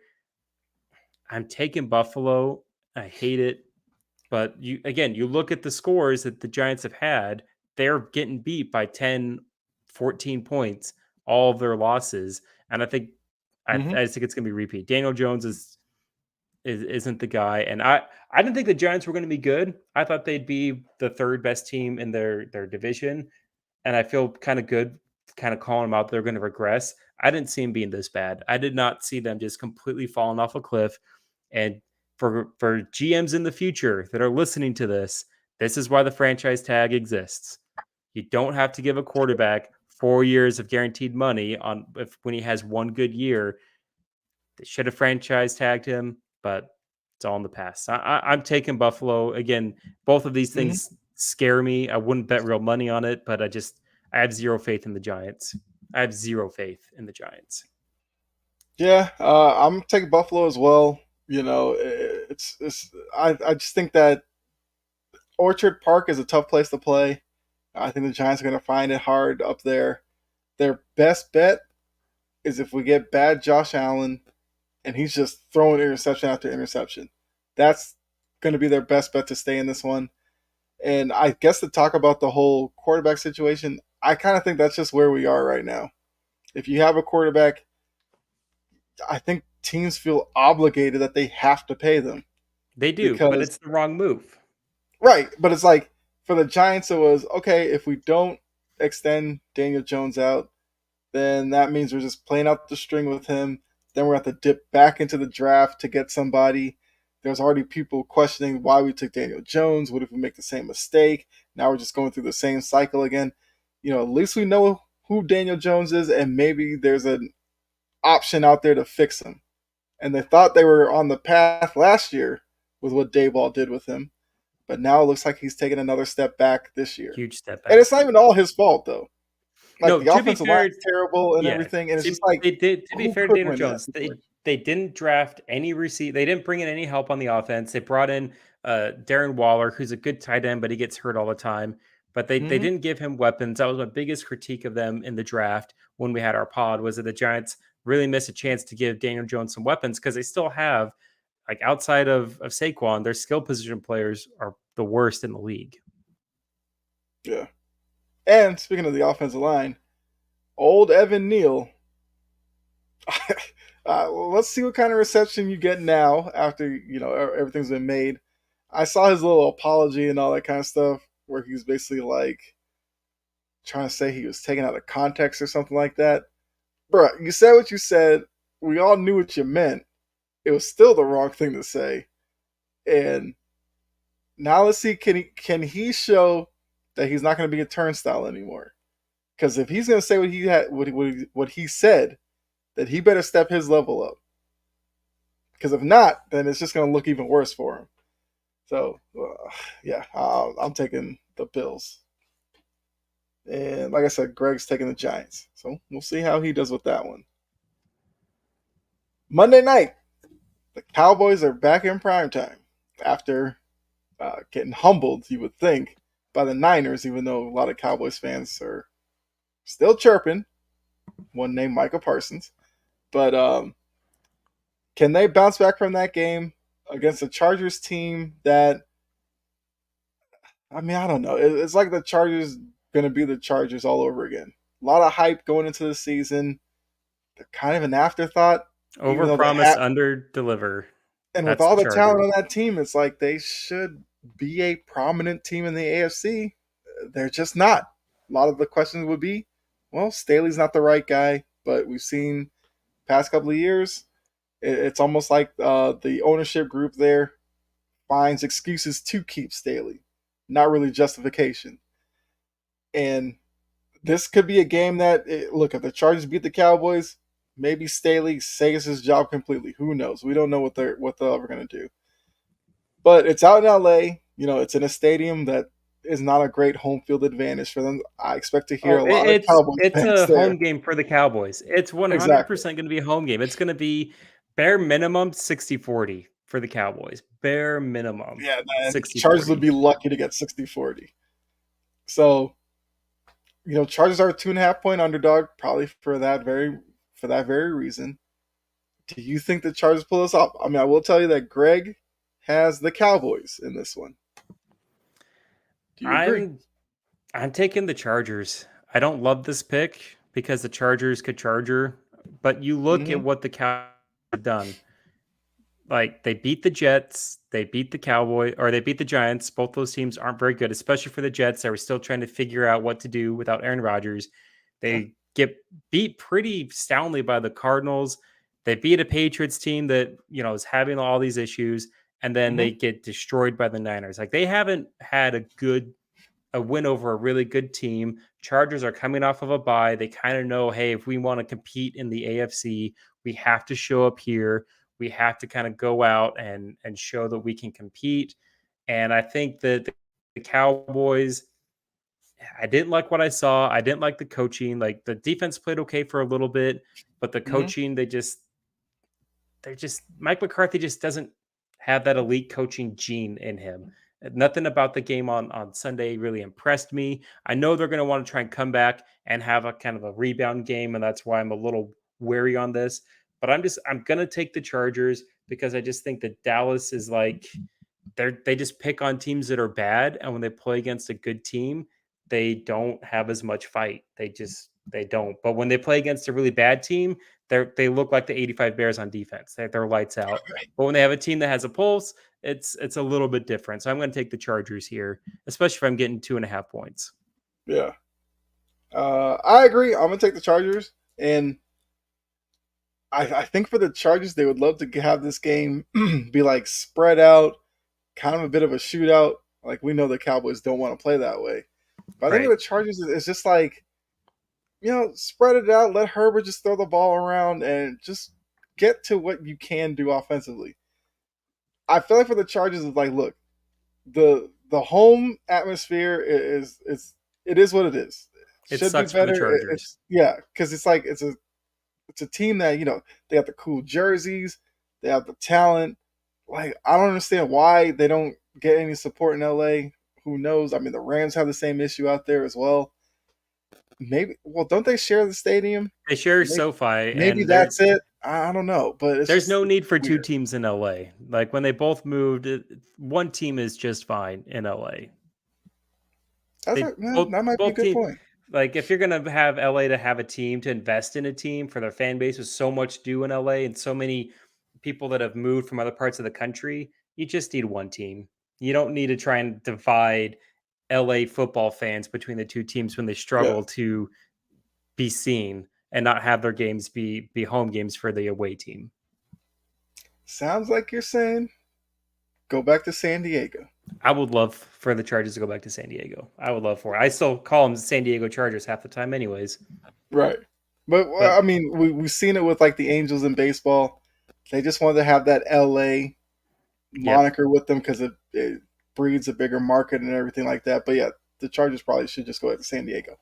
I'm taking Buffalo. I hate it. But you look at the scores that the Giants have had, they're getting beat by 10, 14 points, all of their losses. And I Mm-hmm. just think it's gonna be repeat. Daniel Jones isn't the guy. And I didn't think the Giants were gonna be good. I thought they'd be the third best team in their division. And I feel kind of good kind of calling them out. They're going to regress. I didn't see them being this bad. I did not see them just completely falling off a cliff. And for GMs in the future that are listening to this is why the franchise tag exists. You don't have to give a quarterback 4 years of guaranteed money when he has one good year. They should have franchise tagged him, but it's all in the past. I'm taking Buffalo again. Both of these Mm-hmm. things scare me. I wouldn't bet real money on it, but I have zero faith in the Giants. I have zero faith in the Giants. Yeah, I'm taking Buffalo as well. You know, it's I just think that Orchard Park is a tough place to play. I think the Giants are going to find it hard up there. Their best bet is if we get bad Josh Allen and he's just throwing interception after interception. That's going to be their best bet to stay in this one. And I guess to talk about the whole quarterback situation, I kind of think that's just where we are right now. If you have a quarterback, I think teams feel obligated that they have to pay them They do, but because it's the wrong move. right. But it's like for the Giants, it was okay if we don't extend Daniel Jones out, then that means we're just playing out the string with him. Then we're at to dip back into the draft to get somebody. There's already people questioning why we took Daniel Jones. What if we make the same mistake? Now we're just going through the same cycle again. You know, at least we know who Daniel Jones is, and maybe there's an option out there to fix him. And they thought they were on the path last year with what Dayball did with him, but now it looks like he's taking another step back this year. Huge step And back. it's not even all his fault though. Like No, the to be offensive line fair, is terrible and yeah. everything, and it's just like They did. To be who fair to could Daniel win that Jones, situation? they didn't draft any receipt. They didn't bring in any help on the offense. They brought in Darren Waller, who's a good tight end, but he gets hurt all the time. But they Mm-hmm. didn't give him weapons. That was my biggest critique of them in the draft when we had our pod. Was that the Giants really missed a chance to give Daniel Jones some weapons because they still have, like, outside of Saquon, their skill position players are the worst in the league. Yeah. And speaking of the offensive line, old Evan Neal. Let's see what kind of reception you get now after everything's been made. I saw his little apology and all that kind of stuff where he was basically like trying to say he was taken out of context or something like that. Bruh, you said what you said. We all knew what you meant. It was still the wrong thing to say. And now let's see, can he show that he's not going to be a turnstile anymore? Because if he's going to say what he said, that he better step his level up. Because if not, then it's just going to look even worse for him. So, yeah, I'm taking the Bills. And like I said, Greg's taking the Giants. So we'll see how he does with that one. Monday night, the Cowboys are back in primetime after getting humbled, you would think, by the Niners, even though a lot of Cowboys fans are still chirping. One named Micah Parsons. But can they bounce back from that game against a Chargers team that, I mean, I don't know. It's like the Chargers going to be the Chargers all over again. A lot of hype going into the season. They're kind of an afterthought, even though they Overpromise, have. under deliver. And with That's all the the talent Chargers. on that team, it's like they should be a prominent team in the AFC. They're just not. A lot of the questions would be, well, Staley's not the right guy, but we've seen past couple of years, it's almost like the ownership group there finds excuses to keep Staley, not really justification. And this could be a game that, look, if the Chargers beat the Cowboys, maybe Staley saves his job completely. Who knows? We don't know what they're ever going to do. But it's out in LA. It's in a stadium that is not a great home field advantage for them. I expect to hear Oh, a lot of Cowboys it's fans a there. home game for the Cowboys. It's Exactly. 100% going to be a home game. It's going to be bare minimum 60-40 for the Cowboys. Bare minimum Yeah, and Chargers would 60-40. be lucky to get 60-40. So, Chargers are a 2.5 point underdog, probably for that very reason. Do you think the Chargers pull this off? I mean, I will tell you that Greg has the Cowboys in this one. Do you agree? I'm taking the Chargers. I don't love this pick because the Chargers could charger, but you look Mm-hmm. at what the Cowboys have done. Like, they beat the Jets, they beat the Cowboy, or they beat the Giants. Both those teams aren't very good, especially for the Jets. They were still trying to figure out what to do without Aaron Rodgers. Yeah. They get beat pretty soundly by the Cardinals. They beat a Patriots team that, is having all these issues, and then Mm-hmm. they get destroyed by the Niners. Like, they haven't had a win over a really good team. Chargers are coming off of a bye. They kind of know, hey, if we want to compete in the AFC, we have to show up here. We have to kind of go out and show that we can compete. And I think that the Cowboys, I didn't like what I saw. I didn't like the coaching. Like, the defense played okay for a little bit, but the Mm-hmm. coaching, they're just Mike McCarthy just doesn't have that elite coaching gene in him. Nothing about the game on Sunday really impressed me. I know they're going to want to try and come back and have a kind of a rebound game, and that's why I'm a little wary on this. But I'm going to take the Chargers because I just think that Dallas is like they just pick on teams that are bad, and when they play against a good team, they don't have as much fight. They don't. But when they play against a really bad team, they look like the 85 Bears on defense. They're lights out. But when they have a team that has a pulse, it's a little bit different. So I'm going to take the Chargers here, especially if I'm getting 2.5 points. Yeah. I agree. I'm gonna take the Chargers, and I think for the Chargers, they would love to have this game be like spread out, kind of a bit of a shootout. Like, we know the Cowboys don't want to play that way, but I think Right. for the Chargers, it's just like, spread it out. Let Herbert just throw the ball around and just get to what you can do offensively. I feel like for the Chargers, it's like, look, the home atmosphere it is what it is. It It should be sucks for the better. Chargers. It's yeah, because it's like it's a team that they have the cool jerseys, they have the talent. Like, I don't understand why they don't get any support in LA. Who knows? I mean, the Rams have the same issue out there as well. Maybe, well, don't they share the stadium? They share Maybe, SoFi, maybe and that's it. I don't know, but it's there's just no it's need for two weird. teams in LA. Like, when they both moved, one team is just fine in LA. They That might be a both good team point. like, if you're gonna have LA to have a team to invest in a team for their fan base with so much to do in LA and so many people that have moved from other parts of the country, you just need one team. You don't need to try and divide LA football fans between the two teams when they Yeah, struggle to be seen and not have their games be home games for the away team. sounds like you're saying go back to San Diego. I would love for the Chargers to go back to San Diego. I would love for it. I still call them San Diego Chargers half the time anyways. Right. But But I mean, we've seen it with like the Angels in baseball. They just wanted to have that LA yep. moniker with them because it breeds a bigger market and everything like that. But yeah, the Chargers probably should just go back to San Diego.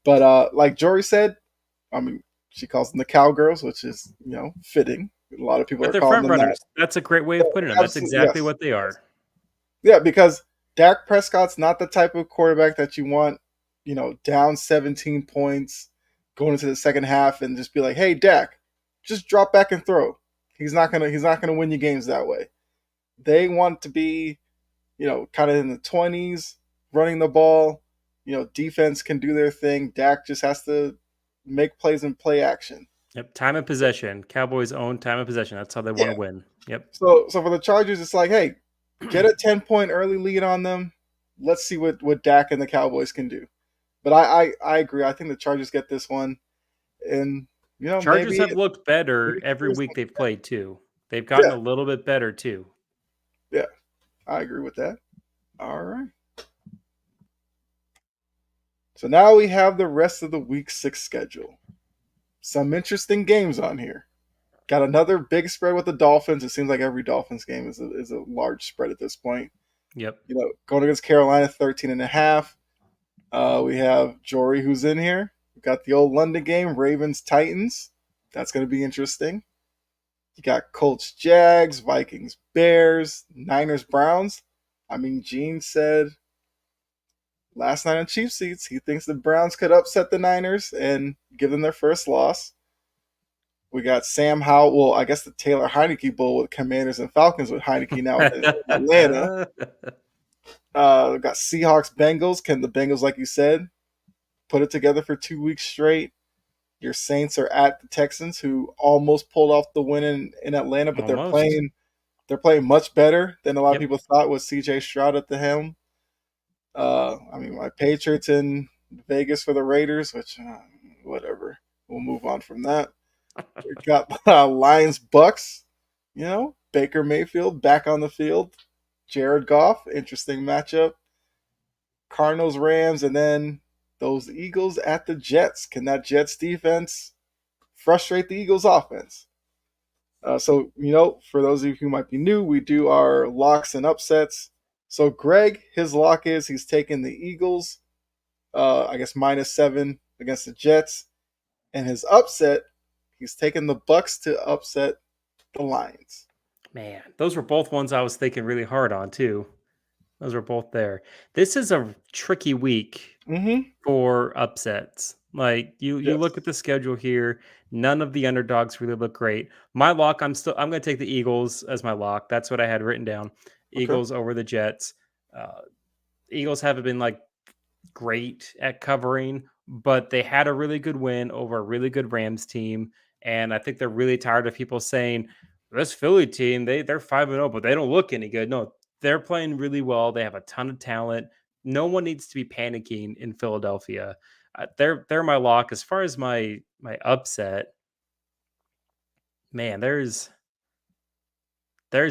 But like Jory said, I mean, she calls them the Cowgirls, which is fitting. A lot of people But are they're calling front them that. runners. That's a great way of putting them. That's Absolutely, exactly yes. what they are. Yeah, because Dak Prescott's not the type of quarterback that you want, down 17 points going into the second half and just be like, "Hey, Dak, just drop back and throw." He's not gonna win you games that way. They want to be, kind of in the 20s, running the ball. Defense can do their thing. Dak just has to make plays in play action. Yep. Time of possession. Cowboys own time of possession. That's how they want Yeah. to win. Yep. So for the Chargers, it's like, hey, get a 10-point early lead on them. Let's see what Dak and the Cowboys can do. But I agree. I think the Chargers get this one, and Chargers maybe have looked better maybe every week they've played too. They've gotten yeah, a little bit better too. yeah, I agree with that. All right. So now we have the rest of the Week 6 schedule. Some interesting games on here. Got another big spread with the Dolphins. It seems like every Dolphins game is a large spread at this point. Yep. Going against Carolina, 13.5. We have Jory who's in here. We got the old London game, Ravens Titans. That's going to be interesting. You got Colts Jags, Vikings Bears, Niners Browns. I mean, Gene said last night on Chief Seats he thinks the Browns could upset the Niners and give them their first loss. We got Sam Howell. Well, I guess the Taylor Heineke Bowl with Commanders and Falcons with Heineke now in Atlanta. We got Seahawks Bengals. Can the Bengals, like you said, put it together for 2 weeks straight? Your Saints are at the Texans, who almost pulled off the win in Atlanta, but they're playing much better than a lot of people thought with CJ Stroud at the helm. My Patriots in Vegas for the Raiders, which whatever. We'll move on from that. We got Lions Bucks. Baker Mayfield back on the field. Jared Goff, interesting matchup. Cardinals Rams, and then those Eagles at the Jets. Can that Jets defense frustrate the Eagles offense? For those of you who might be new, we do our locks and upsets. So Greg, his lock is he's taking the Eagles, I guess -7 against the Jets. And his upset, he's taking the Bucks to upset the Lions. Man, those were both ones I was thinking really hard on too. Those were both there. This is a tricky week for upsets. Like you Yes. look at the schedule here, none of the underdogs really look great. My lock, I'm going to take the Eagles as my lock. That's what I had written down. Eagles over the Jets. Eagles haven't been like great at covering, but they had a really good win over a really good Rams team. And I think they're really tired of people saying this Philly team, they're 5-0, but they don't look any good. No, they're playing really well. They have a ton of talent. No one needs to be panicking in Philadelphia. They're my lock. As far as my upset, man, there's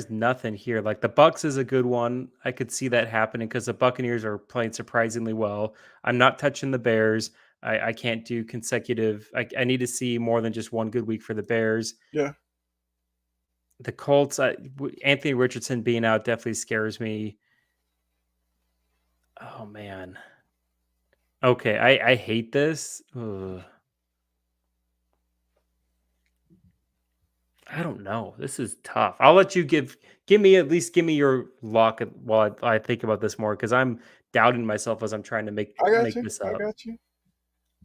nothing here. Like the Bucks is a good one. I could see that happening because the Buccaneers are playing surprisingly well. I'm not touching the Bears. I can't do consecutive. I need to see more than just one good week for the Bears. Yeah. The Colts, Anthony Richardson being out definitely scares me. Oh man. Okay, I hate this. Ugh. I don't know. This is tough. I'll let you give me your lock while I think about this more because I'm doubting myself as I'm trying to make this I up. got you.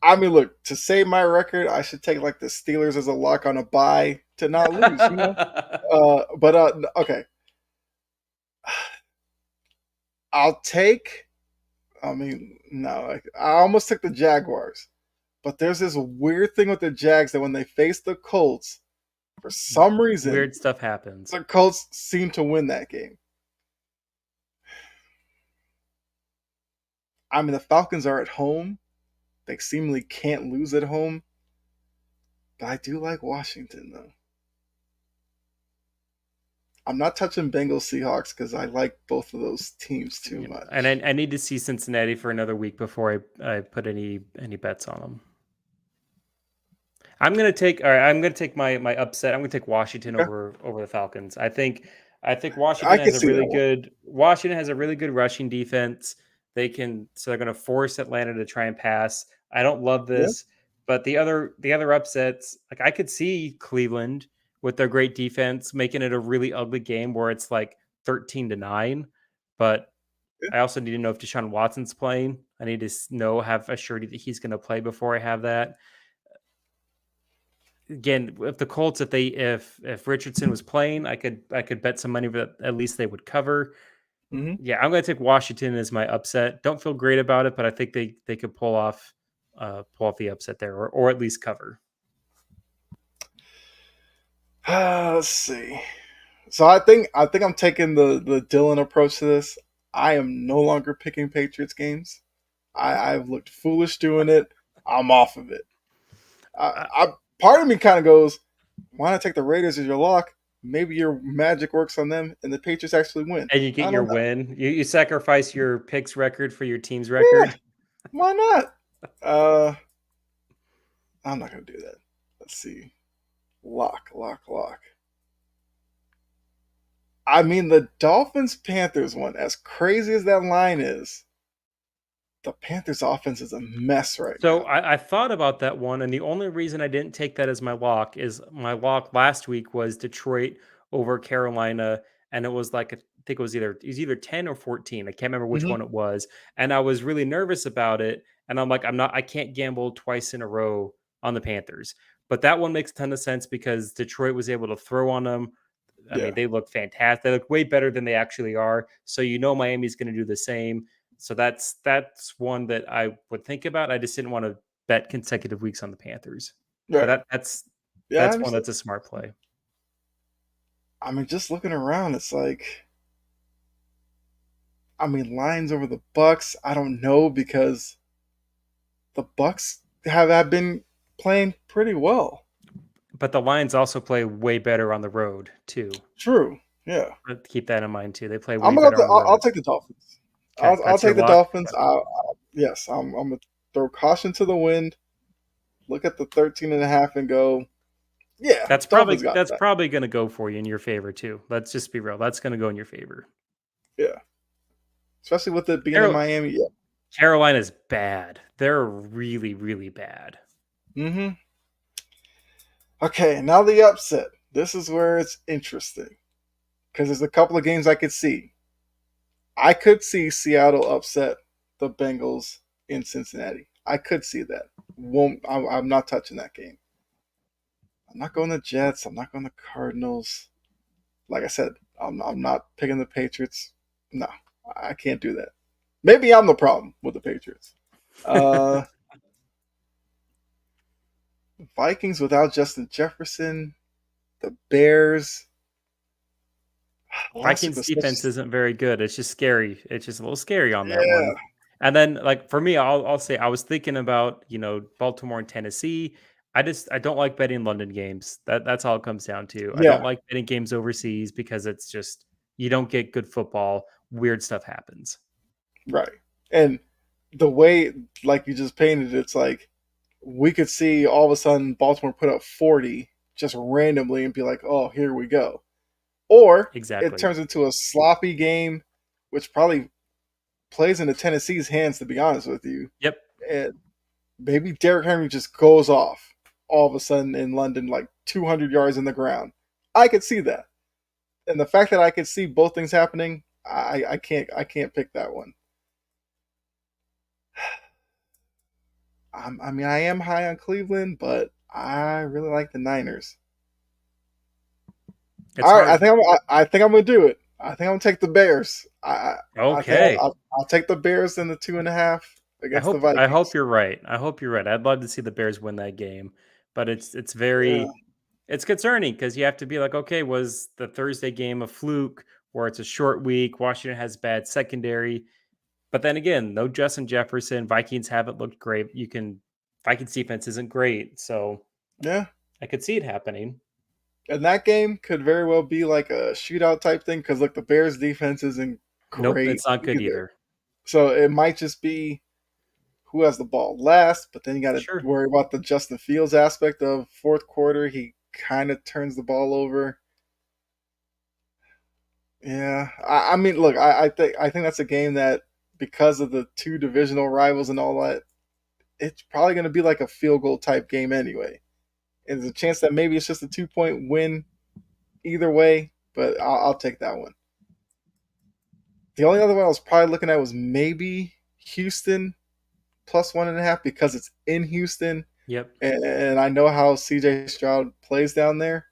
I mean, look, to save my record, I should take like the Steelers as a lock on a bye to not lose, okay. I'll take. I mean, no, I almost took the Jaguars, but there's this weird thing with the Jags that when they face the Colts, for some reason, Weird stuff happens. the Colts seem to win that game. I mean, the Falcons are at home. They seemingly can't lose at home. But I do like Washington, though. I'm not touching Bengals Seahawks because I like both of those teams too much. And I need to see Cincinnati for another week before I put any bets on them. I'm gonna take my upset. I'm gonna take Washington over the Falcons. I think Washington has a really good rushing defense. They're gonna force Atlanta to try and pass. I don't love this, but the other upsets, like I could see Cleveland with their great defense making it a really ugly game where it's like 13-9. But I also need to know if Deshaun Watson's playing. I need to have a surety that he's going to play before I have that. Again, if the Colts, if Richardson was playing, I could bet some money that at least they would cover. Mm-hmm. Yeah, I'm going to take Washington as my upset. Don't feel great about it, but I think they could pull off pull off the upset there, or at least cover. Let's see. So I think I'm taking the Dylan approach to this. I am no longer picking Patriots games. I've looked foolish doing it. I'm off of it. Uh, Part of me kind of goes, why not take the Raiders as your lock? Maybe your magic works on them, and the Patriots actually win. and you get I your don't know. win. You sacrifice your picks record for your team's Yeah, record. why not? Uh, I'm not gonna do that. Let's see. Lock. I mean, the Dolphins Panthers one, as crazy as that line is, the Panthers offense is a mess right So now. I thought about that one, and the only reason I didn't take that as my lock is my lock last week was Detroit over Carolina, and it was like I think it was either 10 or 14. I can't remember which Hmm. one it was, and I was really nervous about it. And I'm like, I can't gamble twice in a row on the Panthers. But that one makes a ton of sense because Detroit was able to throw on them. I Yeah, mean, they look fantastic. They look way better than they actually are. So Miami's going to do the same. So that's one that I would think about. I just didn't want to bet consecutive weeks on the Panthers. But right. that's Yeah, I that's one understand. that's a smart play. I mean, just looking around, it's like, I mean, Lions over the Bucks. I don't know because the Bucks have been playing pretty well. But the Lions also play way better on the road too. True. Yeah. But keep that in mind too. They play I'm way gonna. better on the I'll road. take the Dolphins. Okay, I'll that's your take the lock. Dolphins. Yes, I'm gonna throw caution to the wind. Look at the 13 and a half and go, yeah, That's Dolphins probably got that's that. probably going to go for you in your favor too. Let's just be real. That's going to go in your favor. Yeah, especially with it being in Carol- Miami. Yeah. Carolina's bad. They're really really bad. Mm-hmm. Okay, now the upset. This is where it's interesting because there's a couple of games I could see. I could see Seattle upset the Bengals in Cincinnati. I could see that. Won't. I'm not touching that game. I'm not going the Jets. I'm not going the Cardinals. Like I said, I'm not picking the Patriots. No, I can't do that. Maybe I'm the problem with the Patriots. Uh, Vikings without Justin Jefferson. The Bears. Last week Vikings was defense such. isn't very good. It's just scary. It's just a little scary on that Yeah, one. And then, like for me, I'll say I was thinking about Baltimore and Tennessee. I don't like betting London games. That's all it comes down to. I don't yeah, like betting games overseas because it's just you don't get good football. Weird stuff happens. right. And the way, like you just painted, it's like we could see all of a sudden Baltimore put up 40 just randomly and be like, oh, here we go. Or it Exactly. turns into a sloppy game, which probably plays into Tennessee's hands, to be honest with you. Yep. And maybe Derrick Henry just goes off all of a sudden in London, like 200 yards in the ground. I could see that. And the fact that I could see both things happening, I can't pick that one. I mean, I am high on Cleveland, but I really like the Niners. It's All right, hard. I think I'm gonna do it. I think I'm gonna take the Bears. I think Okay. I'll take the Bears in the 2.5 I against the hope I hope Vikings. you're right. I hope you're right. I'd love to see the Bears win that game, but it's Yeah, very it's concerning because you have to be like, okay, was the Thursday game a fluke or it's a short week? Washington has bad secondary, but then again, no Justin Jefferson. Vikings haven't looked great. Vikings defense isn't great, so yeah. I could see it happening. And that game could very well be like a shootout type thing because look, the Bears defense isn't Nope, great it's not good either. either. So it might just be who has the ball last, but then you got to Sure. worry about the Justin Fields aspect of fourth quarter. He kind of turns the ball over. Yeah, I mean, look, I think that's a game that because of the two divisional rivals and all that, it's probably going to be like a field goal type game anyway. And there's a chance that maybe it's just a 2 point win either way, but I'll take that one. The only other one I was probably looking at was maybe Houston plus 1.5 because it's in Houston, Yep. and I know how CJ Stroud plays down there.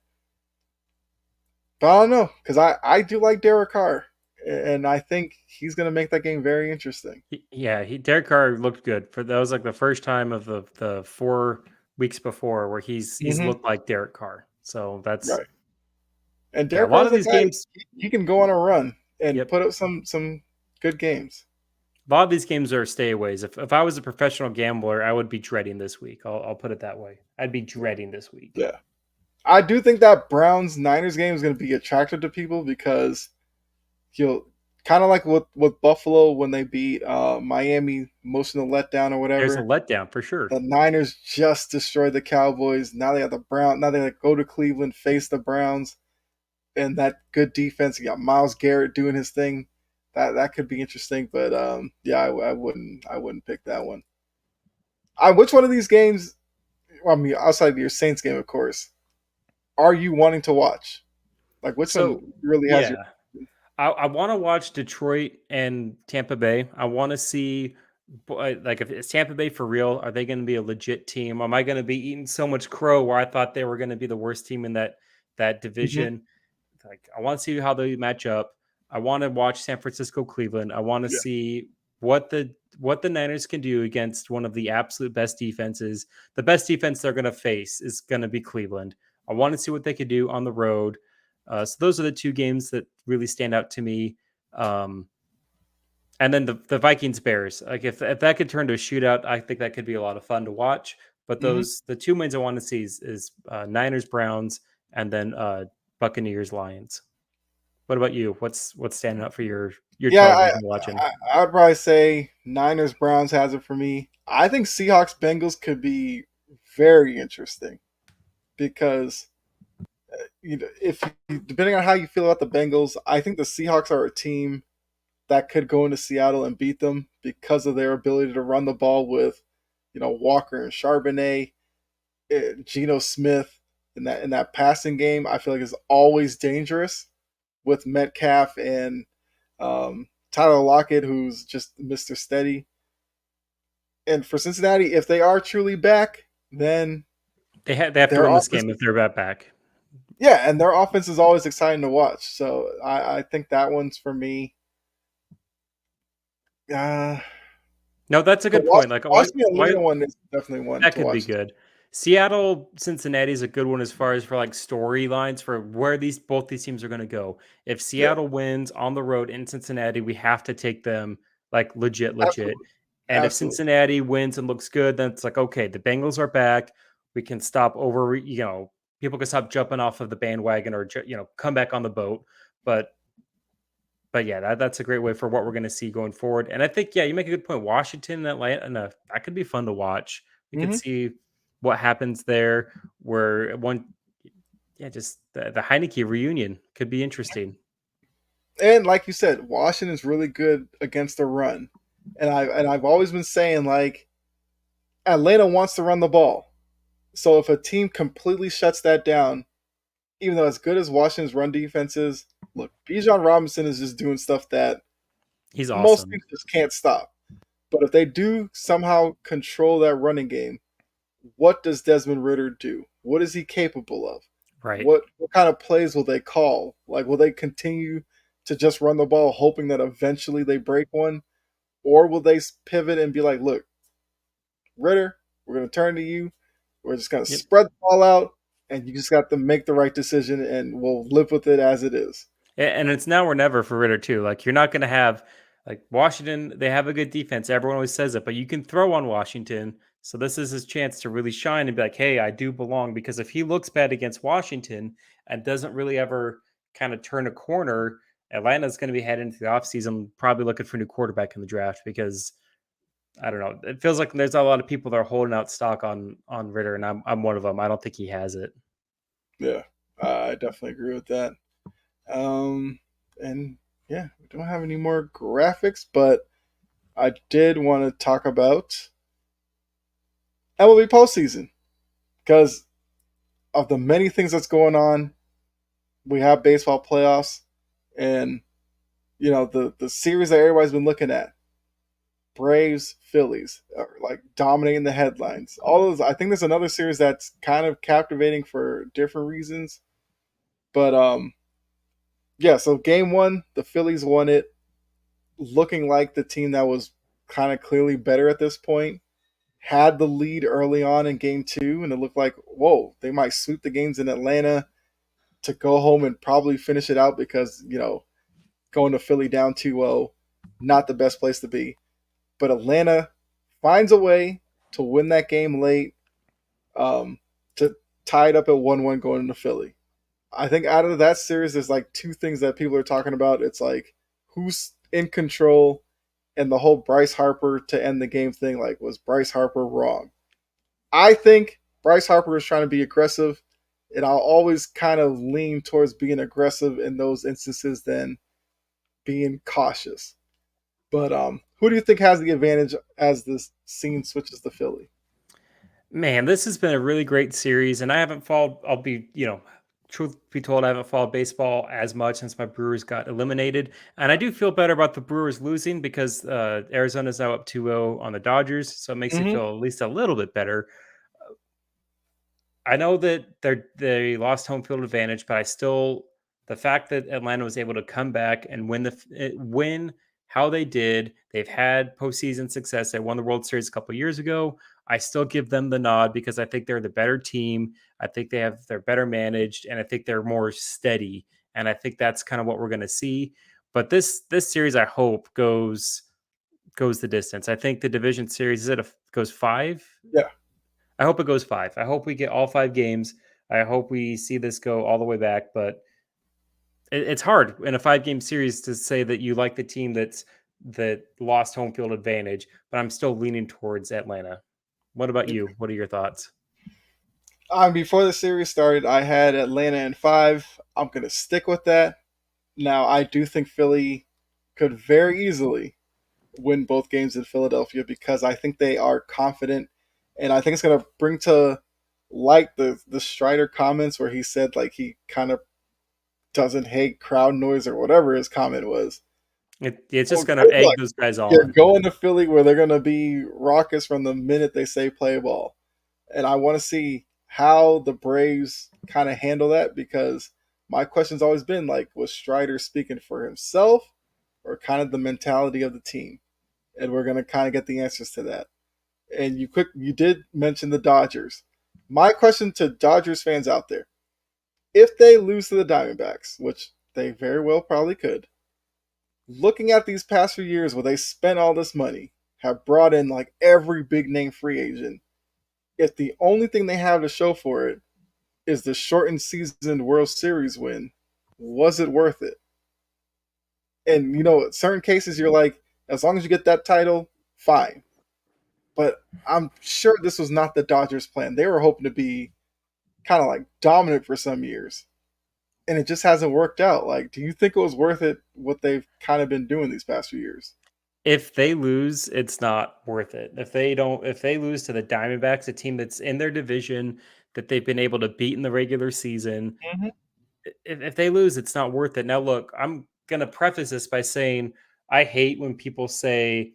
But I don't know because I do like Derek Carr, and I think he's going to make that game very interesting. Yeah, Derek Carr looked good for that was like the first time of the 4 weeks before where he's Hmm. looked like Derek Carr. So that's Right. And yeah, a Derek lot Carr's of a these guy, games. he can go on a run and Yep, put up some good games. a lot of these games are stayaways. If I was a professional gambler, I would be dreading this week. I'll put it that way. I'd be dreading this week. Yeah. I do think that Browns Niners game is going to be attractive to people because you'll kind of like with Buffalo when they beat Miami, most of the letdown or There's a whatever. letdown for sure. The Niners just destroyed the Cowboys. Now they have the Browns. Now they like go to Cleveland, face the Browns, and that good defense. You got Miles Garrett doing his thing. That could be interesting. But yeah, I wouldn't pick that one. Which one of these games? Well, I mean, outside of your Saints game, of course, are you wanting to watch? Like, which one So really has your? yeah, I want to watch Detroit and Tampa Bay. I want to see, like, if it's Tampa Bay for real, are they going to be a legit team? Am I going to be eating so much crow where I thought they were going to be the worst team in that Mhm. division? Like, I want to see how they match up. I want to watch San Francisco, Cleveland. I want to Yeah. see what the Niners can do against one of the absolute best defenses. The best defense they're going to face is going to be Cleveland. I want to see what they could do on the road. So those are the two games that really stand out to me. Um, and then the Vikings Bears. Like if that could turn to a shootout, I think that could be a lot of fun to watch. But Hmm. the two wins I want to see is Niners Browns and then Buccaneers Lions. What about you? What's standing out for your Yeah, television watching? I'd probably say Niners Browns has it for me. I think Seahawks Bengals could be very interesting because if depending on how you feel about the Bengals, I think the Seahawks are a team that could go into Seattle and beat them because of their ability to run the ball with, Walker and Charbonnet, Geno Smith in that passing game. I feel like is always dangerous with Metcalf and Tyler Lockett, who's just Mr. Steady. And for Cincinnati, if they are truly back, then They have to their win this offense, game if they're back. yeah, and their offense is always exciting to watch. So I think that one's for me. Uh, No, that's a the good point. Like Washington why Atlanta one is definitely one that to could be watch. good. Seattle, Cincinnati is a good one as far as for like storylines for where both these teams are going to go. If Yeah, Seattle wins on the road in Cincinnati, we have to take them like legit. absolutely, And if absolutely. Cincinnati wins and looks good, then it's like okay, the Bengals are back. We can stop people can stop jumping off of the bandwagon or come back on the boat. But yeah, that's a great way for what we're going to see going forward. And I think, yeah, you make a good point. Washington and Atlanta, and that could be fun to watch. We could Hmm. see what happens there. Where yeah, just the Heineke reunion could be interesting. And like you said, Washington's really good against the run, and I've always been saying like Atlanta wants to run the ball. So if a team completely shuts that down, even though as good as Washington's run defense is, look, Bijan Robinson is just doing stuff that He's most awesome, teams just can't stop. But if they do somehow control that running game, what does Desmond Ritter do? What is he capable of? right? What kind of plays will they call? Like, will they continue to just run the ball, hoping that eventually they break one, or will they pivot and be like, "Look, Ritter, we're going to turn to you. We're just going to Yep. spread the ball out, and you just got to make the right decision, and we'll live with it as it is." And it's now or never for Ritter too. Like you're not going to have like Washington. They have a good defense. Everyone always says it, but you can throw on Washington. So this is his chance to really shine and be like, "Hey, I do belong." Because if he looks bad against Washington and doesn't really ever kind of turn a corner, Atlanta's going to be heading into the offseason probably looking for a new quarterback in the draft because I don't know. It feels like there's a lot of people that are holding out stock on Ritter, and I'm one of them. I don't think he has it. Yeah, I definitely agree with that. Um, and yeah, we don't have any more graphics, but I did want to talk about MLB postseason because of the many things that's going on. We have baseball playoffs, and the series that everybody's been looking at, Braves, Phillies, are like dominating the headlines. All those, I think there's another series that's kind of captivating for different reasons, but Yeah, so game one, the Phillies won it, looking like the team that was kind of clearly better at this point. Had the lead early on in game two, and it looked like, whoa, they might sweep the games in Atlanta to go home and probably finish it out because, going to Philly down 2-0, not the best place to be. But Atlanta finds a way to win that game late, to tie it up at 1-1 going into Philly. I think out of that series, there's like two things that people are talking about. It's like who's in control, and the whole Bryce Harper to end the game thing. Like, was Bryce Harper wrong? I think Bryce Harper is trying to be aggressive, and I'll always kind of lean towards being aggressive in those instances than being cautious. But who do you think has the advantage as this scene switches to Philly? Man, this has been a really great series, and I haven't followed. I'll be, truth be told, I haven't followed baseball as much since my Brewers got eliminated, and I do feel better about the Brewers losing because Arizona's now up 2-0 on the Dodgers, so it makes me Mm-hmm. feel at least a little bit better. I know that they lost home field advantage, but I still the fact that Atlanta was able to come back and win how they did. They've had postseason success. They won the World Series a couple years ago. I still give them the nod because I think they're the better team. I think they're better managed, and I think they're more steady. And I think that's kind of what we're going to see. But this series, I hope goes the distance. I think the division series goes five. Yeah. I hope it goes five. I hope we get all 5 games. I hope we see this go all the way back. But it's hard in a 5 game series to say that you like the team that lost home field advantage. But I'm still leaning towards Atlanta. What about you? What are your thoughts? Before the series started, I had Atlanta in 5. I'm going to stick with that. Now, I do think Philly could very easily win both games in Philadelphia because I think they are confident, and I think it's going to bring to light the Strider comments where he said like he kind of doesn't hate crowd noise or whatever his comment was. It's Well, just going to good egg luck. those guys You're on. going to Philly where they're going to be raucous from the minute they say play ball, and I want to see how the Braves kind of handle that because my question's always been like, was Strider speaking for himself or kind of the mentality of the team? And we're gonna kind of get the answers to that. And you did mention the Dodgers. My question to Dodgers fans out there: if they lose to the Diamondbacks, which they very well probably could, looking at these past few years where they spent all this money, have brought in like every big name free agent, if the only thing they have to show for it is the shortened season World Series win, was it worth it? And in certain cases, you're like, as long as you get that title, fine. But I'm sure this was not the Dodgers' plan. They were hoping to be kind of like dominant for some years, and it just hasn't worked out. Like, do you think it was worth it what they've kind of been doing these past few years? If they lose, it's not worth it. If they lose to the Diamondbacks, a team that's in their division that they've been able to beat in the regular season, Hmm. if they lose, it's not worth it. Now, look, I'm gonna preface this by saying I hate when people say,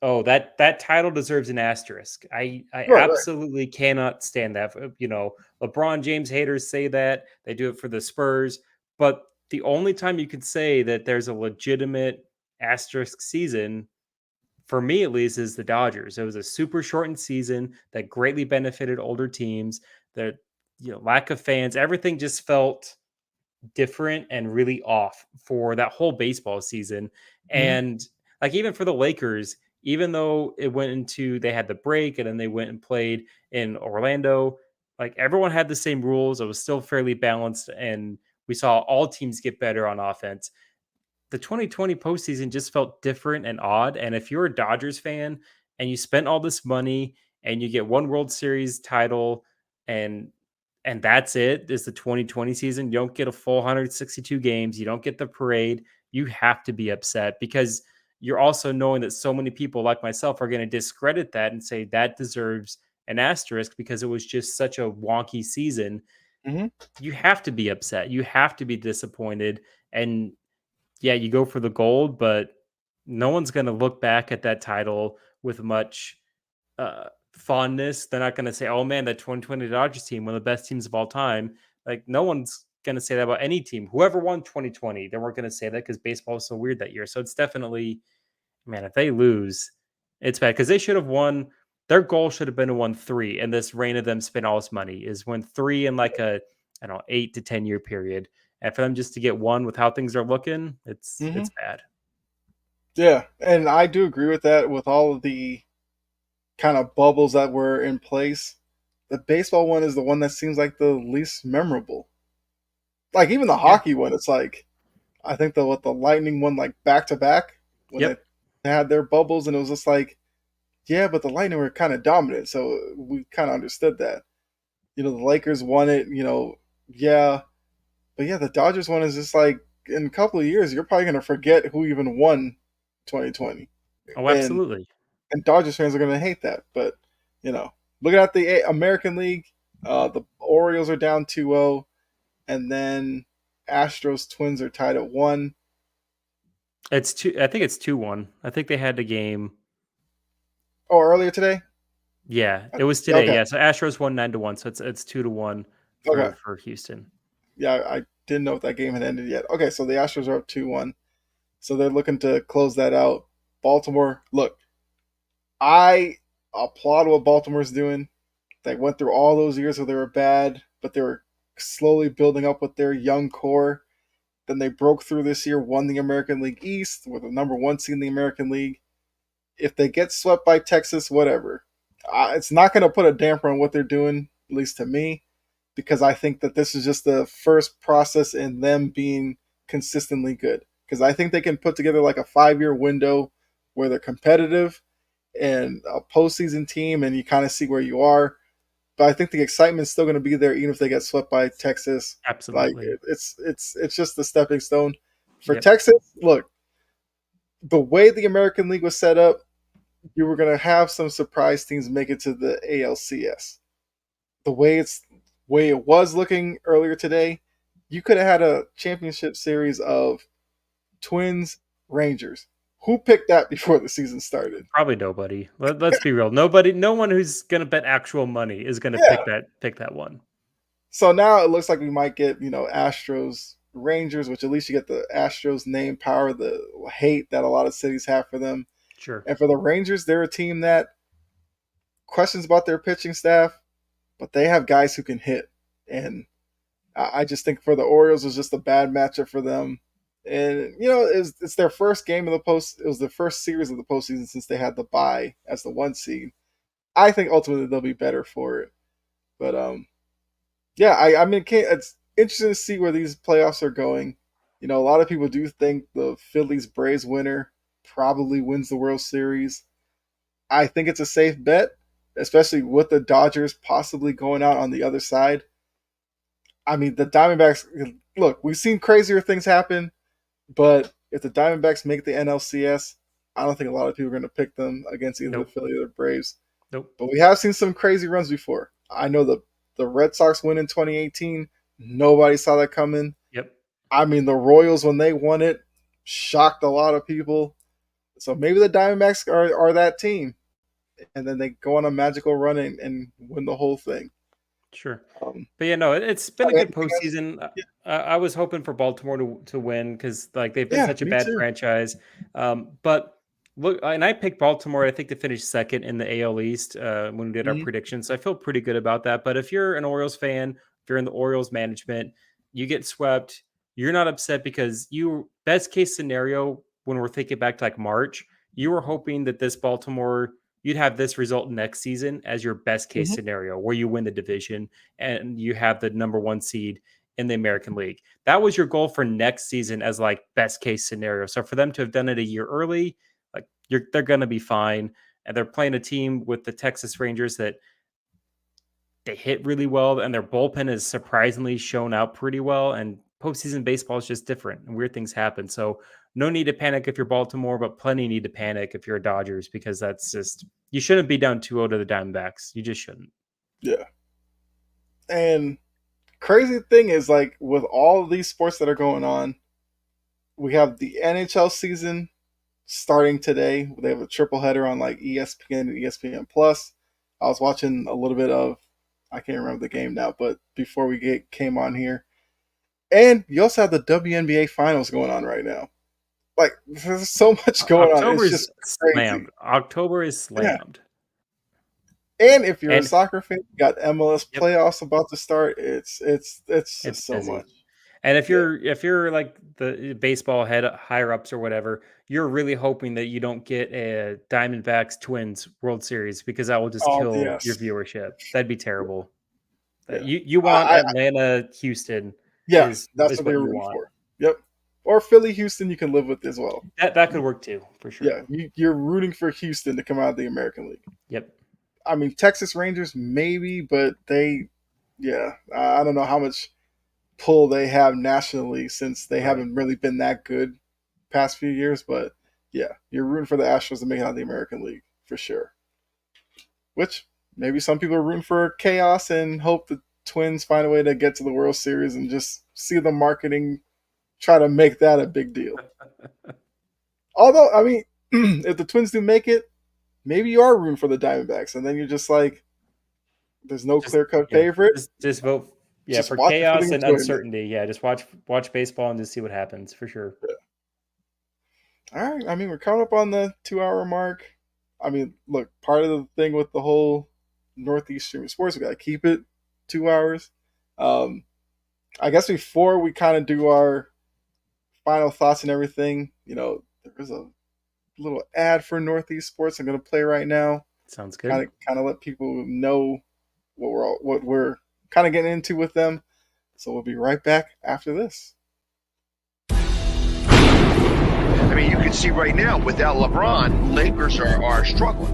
"Oh, that title deserves an asterisk." I Right, right. absolutely cannot stand that. LeBron James haters say that they do it for the Spurs, but the only time you can say that there's a legitimate asterisk season for me at least, is the Dodgers. It was a super shortened season that greatly benefited older teams. The lack of fans, everything just felt different and really off for that whole baseball season. Hmm. And like even for the Lakers, even though they had the break and then they went and played in Orlando, like everyone had the same rules. It was still fairly balanced, and we saw all teams get better on offense. The 2020 postseason just felt different and odd. And if you're a Dodgers fan and you spent all this money and you get one World Series title and that's it, is the 2020 season, you don't get a full 162 games, you don't get the parade, you have to be upset because you're also knowing that so many people like myself are going to discredit that and say that deserves an asterisk because it was just such a wonky season. Hmm. You have to be upset. You have to be disappointed. And yeah, you go for the gold, but no one's going to look back at that title with much fondness. They're not going to say, "Oh man, that 2020 Dodgers team, one of the best teams of all time." Like no one's going to say that about any team. Whoever won 2020, they weren't going to say that because baseball was so weird that year. So it's definitely, man, if they lose, it's bad because they should have won. Their goal should have been to win 3, and this reign of them spend all this money is win 3 in like a, I don't know, 8 to 10 year period. And for them just to get 1 with how things are looking, it's Hmm. bad. Yeah, and I do agree with that. With all of the kind of bubbles that were in place, the baseball one is the one that seems like the least memorable. Like even the Yeah. hockey one, it's like I think the Lightning one like back to back when they Yep. had their bubbles, and it was just like, yeah, but the Lightning were kind of dominant, so we kind of understood that. The Lakers won it, yeah, but yeah, the Dodgers one is just like in a couple of years, you're probably gonna forget who even won 2020, Oh, and absolutely. Dodgers fans are gonna hate that. But looking at the American League, the Orioles are down 2-0, and then Astros Twins are tied at 1. It's 2. I think it's 2-1. I think they had the game. Oh, earlier today. Yeah, it was today. Okay, Yeah, so Astros won 9-1, so it's 2-1 okay. for Houston. Yeah, I didn't know if that game had ended yet. Okay, so the Astros are up 2-1. So they're looking to close that out. Baltimore, look, I applaud what Baltimore's doing. They went through all those years where they were bad, but they were slowly building up with their young core. Then they broke through this year, won the American League East with the number 1 seed in the American League. If they get swept by Texas, whatever. It's not going to put a damper on what they're doing, at least to me, because I think that this is just the first process in them being consistently good. Because I think they can put together like a 5-year window where they're competitive and a postseason team, and you kind of see where you are. But I think the excitement's still going to be there, even if they get swept by Texas. Like Absolutely. it's just the stepping stone for Yep. Texas. Look, the way the American League was set up, you were going to have some surprise teams make it to the ALCS. The way it was looking earlier today, you could have had a championship series of Twins Rangers. Who picked that before the season started? Probably nobody. Let's be real. Nobody. No one who's gonna bet actual money is gonna Yeah. pick that one. So now it looks like we might get, Astros Rangers, which at least you get the Astros name power, the hate that a lot of cities have for them. Sure. And for the Rangers, they're a team that questions about their pitching staff, but they have guys who can hit. And I just think for the Orioles, it was just a bad matchup for them. And it's their first game of the post. It was the first series of the postseason since they had the bye as the 1 seed. I think ultimately they'll be better for it. But yeah, I mean, it's interesting to see where these playoffs are going. A lot of people do think the Phillies Braves winner probably wins the World Series. I think it's a safe bet, especially with the Dodgers possibly going out on the other side. I mean, the Diamondbacks, look, we've seen crazier things happen, but if the Diamondbacks make the NLCS, I don't think a lot of people are going to pick them against either the Nope. Phillies or the Braves. Nope. But we have seen some crazy runs before. I know the Red Sox win in 2018. Nobody saw that coming. Yep. I mean, the Royals, when they won it, shocked a lot of people. So maybe the Diamondbacks are that team. And then they go on a magical run and win the whole thing. Sure. Um, But yeah, no, it's been a okay, good postseason. yeah, I was hoping for Baltimore to win because like they've been yeah, such a me bad too. franchise. But look, and I picked Baltimore. I think to finish second in the AL East when we did our Mhm. predictions. So I feel pretty good about that. But if you're an Orioles fan, if you're in the Orioles management, you get swept. You're not upset because you best case scenario when we're thinking back to like March, you were hoping that this Baltimore you'd have this result next season as your best case Mhm. scenario where you win the division and you have the number 1 seed in the American League. That was your goal for next season as like best case scenario. So for them to have done it a year early, like they're going to be fine. And they're playing a team with the Texas Rangers that they hit really well, and their bullpen has surprisingly shown out pretty well. And postseason baseball is just different, and weird things happen. So no need to panic if you're Baltimore, but plenty need to panic if you're a Dodgers because that's just you shouldn't be down 2-0 to the Diamondbacks. You just shouldn't. Yeah. And crazy thing is, like, with all of these sports that are going on, we have the NHL season starting today. They have a triple header on like ESPN and ESPN Plus. I was watching a little bit of, I can't remember the game now, but before we came on here, And you also have the WNBA finals going on right now. Like, there's so much going on. October It's is just crazy. slammed. October is Yeah. slammed. And if you're a And soccer fan, you got MLS yep, playoffs about to start. It's it's just so busy. much. And if Yeah. you're like the baseball head higher ups or whatever, you're really hoping that you don't get a Diamondbacks Twins World Series because that will just Oh kill your yes. viewership. That'd be terrible. Yeah. You want I Atlanta Houston yeah, that's is what they what were you rooting want. for. Yep. Or Philly, Houston, you can live with as well. That could work too, for sure. Yeah, you're rooting for Houston to come out of the American League. Yep. I mean, Texas Rangers maybe, but yeah, I don't know how much pull they have nationally since they Right. haven't really been that good past few years. But yeah, you're rooting for the Astros to make it out of the American League for sure. Which maybe some people are rooting for chaos and hope the Twins find a way to get to the World Series and just see the marketing try to make that a big deal. Although, I mean, if the Twins do make it, maybe you are rooting for the Diamondbacks, and then you're just like, there's no Just clear cut yeah. favorite. Just vote Just for watch it for the chaos and enjoyment. uncertainty. Yeah, just watch baseball and just see what happens for sure. All right. I mean, we're coming up on the 2 hour mark. I mean, look, part of the thing with the whole Northeast streaming sports, we got to keep it 2 hours. I guess before we kind of do our final thoughts and everything, there's a little ad for Northeast Sports I'm going to play right now. Sounds good. Kind of let people know what we're kind of getting into with them. So we'll be right back after this. I mean, you can see right now, without LeBron, Lakers are struggling.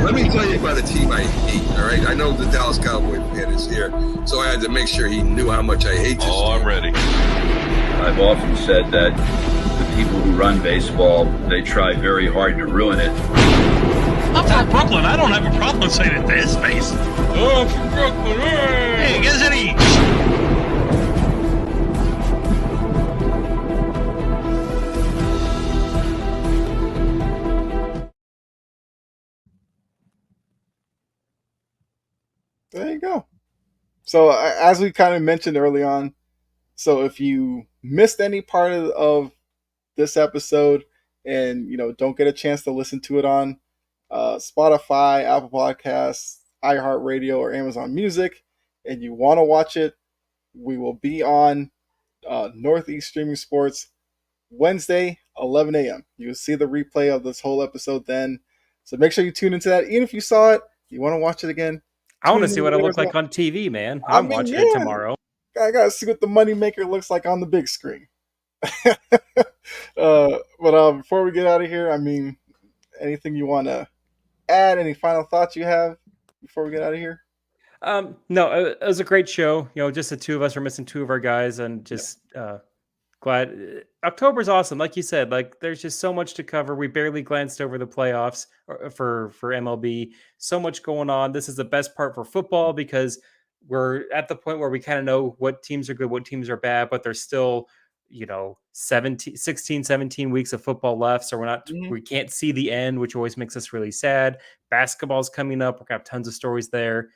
Let me tell you about a team I hate, all right? I know the Dallas Cowboy fan is here, so I had to make sure he knew how much I hate this team. I'm ready. I've often said that the people who run baseball, they try very hard to ruin it. I'm from Brooklyn. I don't have a problem saying it to his face. Oh, from Brooklyn. Hey, get any. There you go. So as we kind of mentioned early on, so if you missed any part of this episode and don't get a chance to listen to it on Spotify, Apple Podcasts, iHeartRadio, or Amazon Music, and you want to watch it, we will be on Northeast Streaming Sports Wednesday, 11 a.m. You'll see the replay of this whole episode then. So make sure you tune into that. Even if you saw it, you want to watch it again. I want to see what I look like on TV, man. I'm watching it tomorrow. I gotta see what the moneymaker looks like on the big screen. But before we get out of here, I mean, anything you want to add? Any final thoughts you have before we get out of here? No, it was a great show. Just the two of us are missing two of our guys, and just glad October's awesome. Like you said, like there's just so much to cover. We barely glanced over the playoffs for MLB. So much going on. This is the best part for football because we're at the point where we kind of know what teams are good, what teams are bad, but there's still 16, 17 weeks of football left. So we can't see the end, which always makes us really sad. Basketball's coming up. We're gonna have tons of stories there.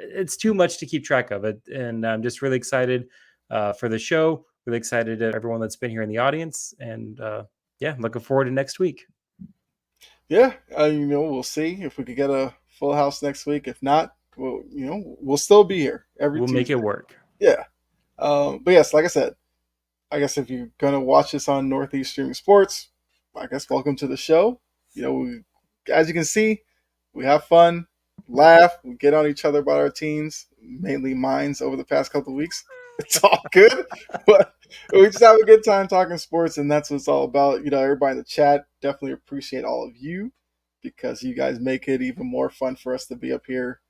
It's too much to keep track of it. And I'm just really excited for the show. Really excited to everyone that's been here in the audience. And yeah, looking forward to next week. Yeah, we'll see if we could get a full house next week. If not, we'll still be here every We'll Tuesday. make it work. Yeah. But yes, like I said, I guess if you're going to watch this on Northeast Streaming Sports, I guess welcome to the show. As you can see, we have fun, laugh, we get on each other about our teams, mainly mine's over the past couple of weeks. It's all good, but we just have a good time talking sports, and that's what it's all about. Everybody in the chat, definitely appreciate all of you because you guys make it even more fun for us to be up here.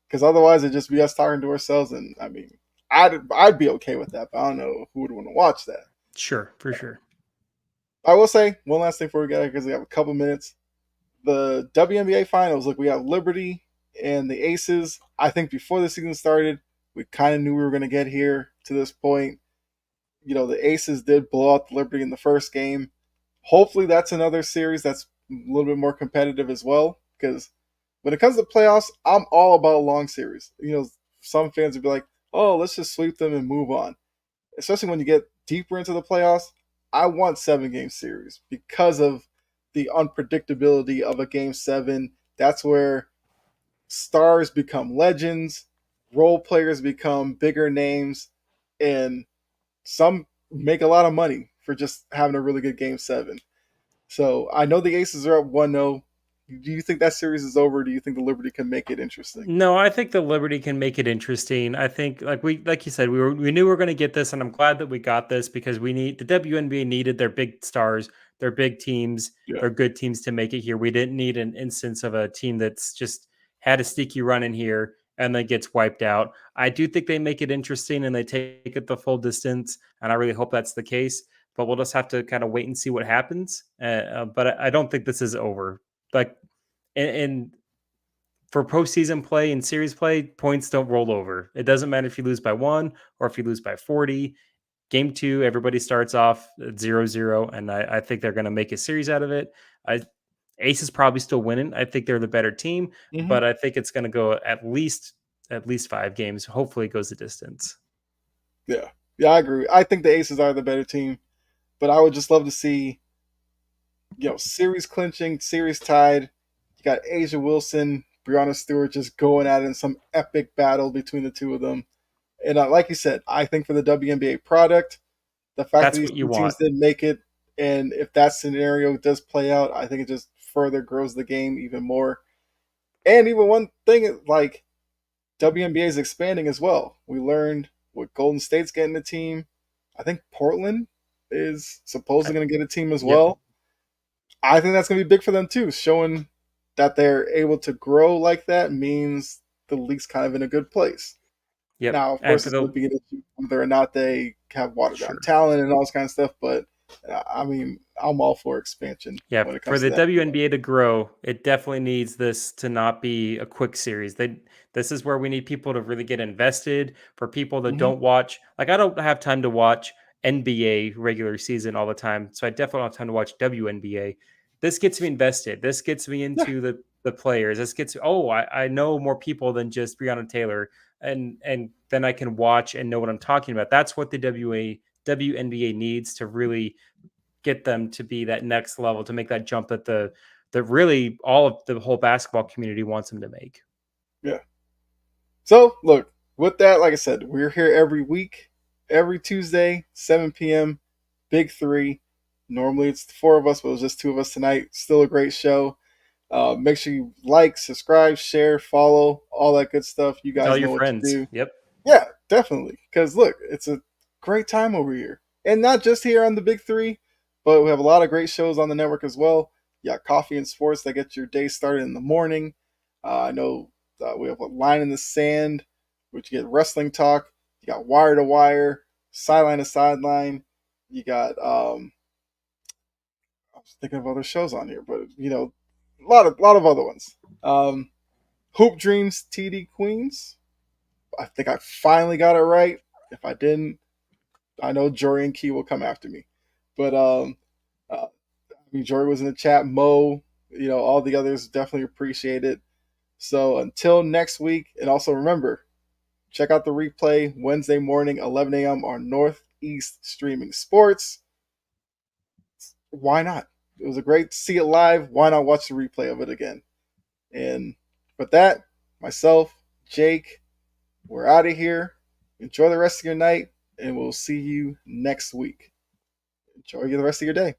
Because otherwise, it'd just be us talking to ourselves, and I mean, I'd be okay with that, but I don't know who would want to watch that. Sure, for sure. I will say one last thing before we get out because we have a couple minutes. The WNBA finals, look, we have Liberty and the Aces. I think before the season started, we kind of knew we were going to get here to this point. The Aces did blow out the Liberty in the first game. Hopefully that's another series that's a little bit more competitive as well. Because when it comes to playoffs, I'm all about a long series. Some fans would be like, oh, let's just sweep them and move on. Especially when you get deeper into the playoffs, I want 7 game series because of the unpredictability of a game 7. That's where stars become legends, role players become bigger names, and some make a lot of money for just having a really good game 7. So I know the Aces are up 1-0. Do you think that series is over? Or do you think the Liberty can make it interesting? No, I think the Liberty can make it interesting. I think, like you said, we knew we were going to get this, and I'm glad that we got this because the WNBA needed their big stars, their big teams, Yeah. their good teams to make it here. We didn't need an instance of a team that's just had a sneaky run in here and then gets wiped out. I do think they make it interesting and they take it the full distance, and I really hope that's the case. But we'll just have to kind of wait and see what happens. But I don't think this is over. Like, and for postseason play and series play, points don't roll over. It doesn't matter if you lose by 1 or if you lose by 40. Game 2, everybody starts off at 0-0, and I think they're going to make a series out of it. Ace is probably still winning. I think they're the better team, Hmm. but I think it's going to go at least 5 games. Hopefully, it goes the distance. Yeah. Yeah, I agree. I think the Aces are the better team, but I would just love to see, series clinching, series tied. You got Asia Wilson, Brianna Stewart just going at it in some epic battle between the two of them. And like you said, I think for the WNBA product, the fact that That's these what you two want. teams didn't make it, and if that scenario does play out, I think it just further grows the game even more. And even one thing, like WNBA is expanding as well. We learned what Golden State's getting the team. I think Portland is supposedly going to get a team as Yep. well. I think that's going to be big for them too. Showing that they're able to grow like that means the league's kind of in a good place. Yep. Now, of And course, for it's going the to be an issue whether or not they have watered down Sure. talent and all this kind of stuff. But I mean, I'm all for expansion Yeah, when it for comes to the that. WNBA to grow, it definitely needs this to not be a quick series. This is where we need people to really get invested. For people that Hmm. don't watch, like I don't have time to watch NBA regular season all the time, so I definitely don't have time to watch WNBA. This gets me invested. This gets me Yeah, into the players. This gets I know more people than just Breonna Taylor, and then I can watch and know what I'm talking about. That's what the WNBA needs to really get them to be that next level, to make that jump that really all of the whole basketball community wants them to make. yeah. So, look, with that, like I said, we're here every week, every Tuesday, 7 p.m., Big Three. Normally it's the 4 of us, but it was just 2 of us tonight. Still a great show. Make sure you like, subscribe, share, follow, all that good stuff. You Tell guys your know what to friends. do. Yep. Yeah, definitely. Because look, it's a great time over here. And not just here on the Big Three, but we have a lot of great shows on the network as well. You got Coffee and Sports that get your day started in the morning. I know we have a Line in the Sand, which you get wrestling talk. You got Wire to Wire, Sideline to Sideline. You got I was thinking of other shows on here, but a lot of other ones. Hoop Dreams, TD Queens. I think I finally got it right. If I didn't, I know Jory and Key will come after me. But I mean, Jory was in the chat. Mo, all the others definitely appreciate it. So until next week, and also remember, check out the replay Wednesday morning, 11 a.m. on Northeast Streaming Sports. Why not? It was a great to see it live. Why not watch the replay of it again? And with that, myself, Jake, we're out of here. Enjoy the rest of your night, and we'll see you next week. Enjoy the rest of your day.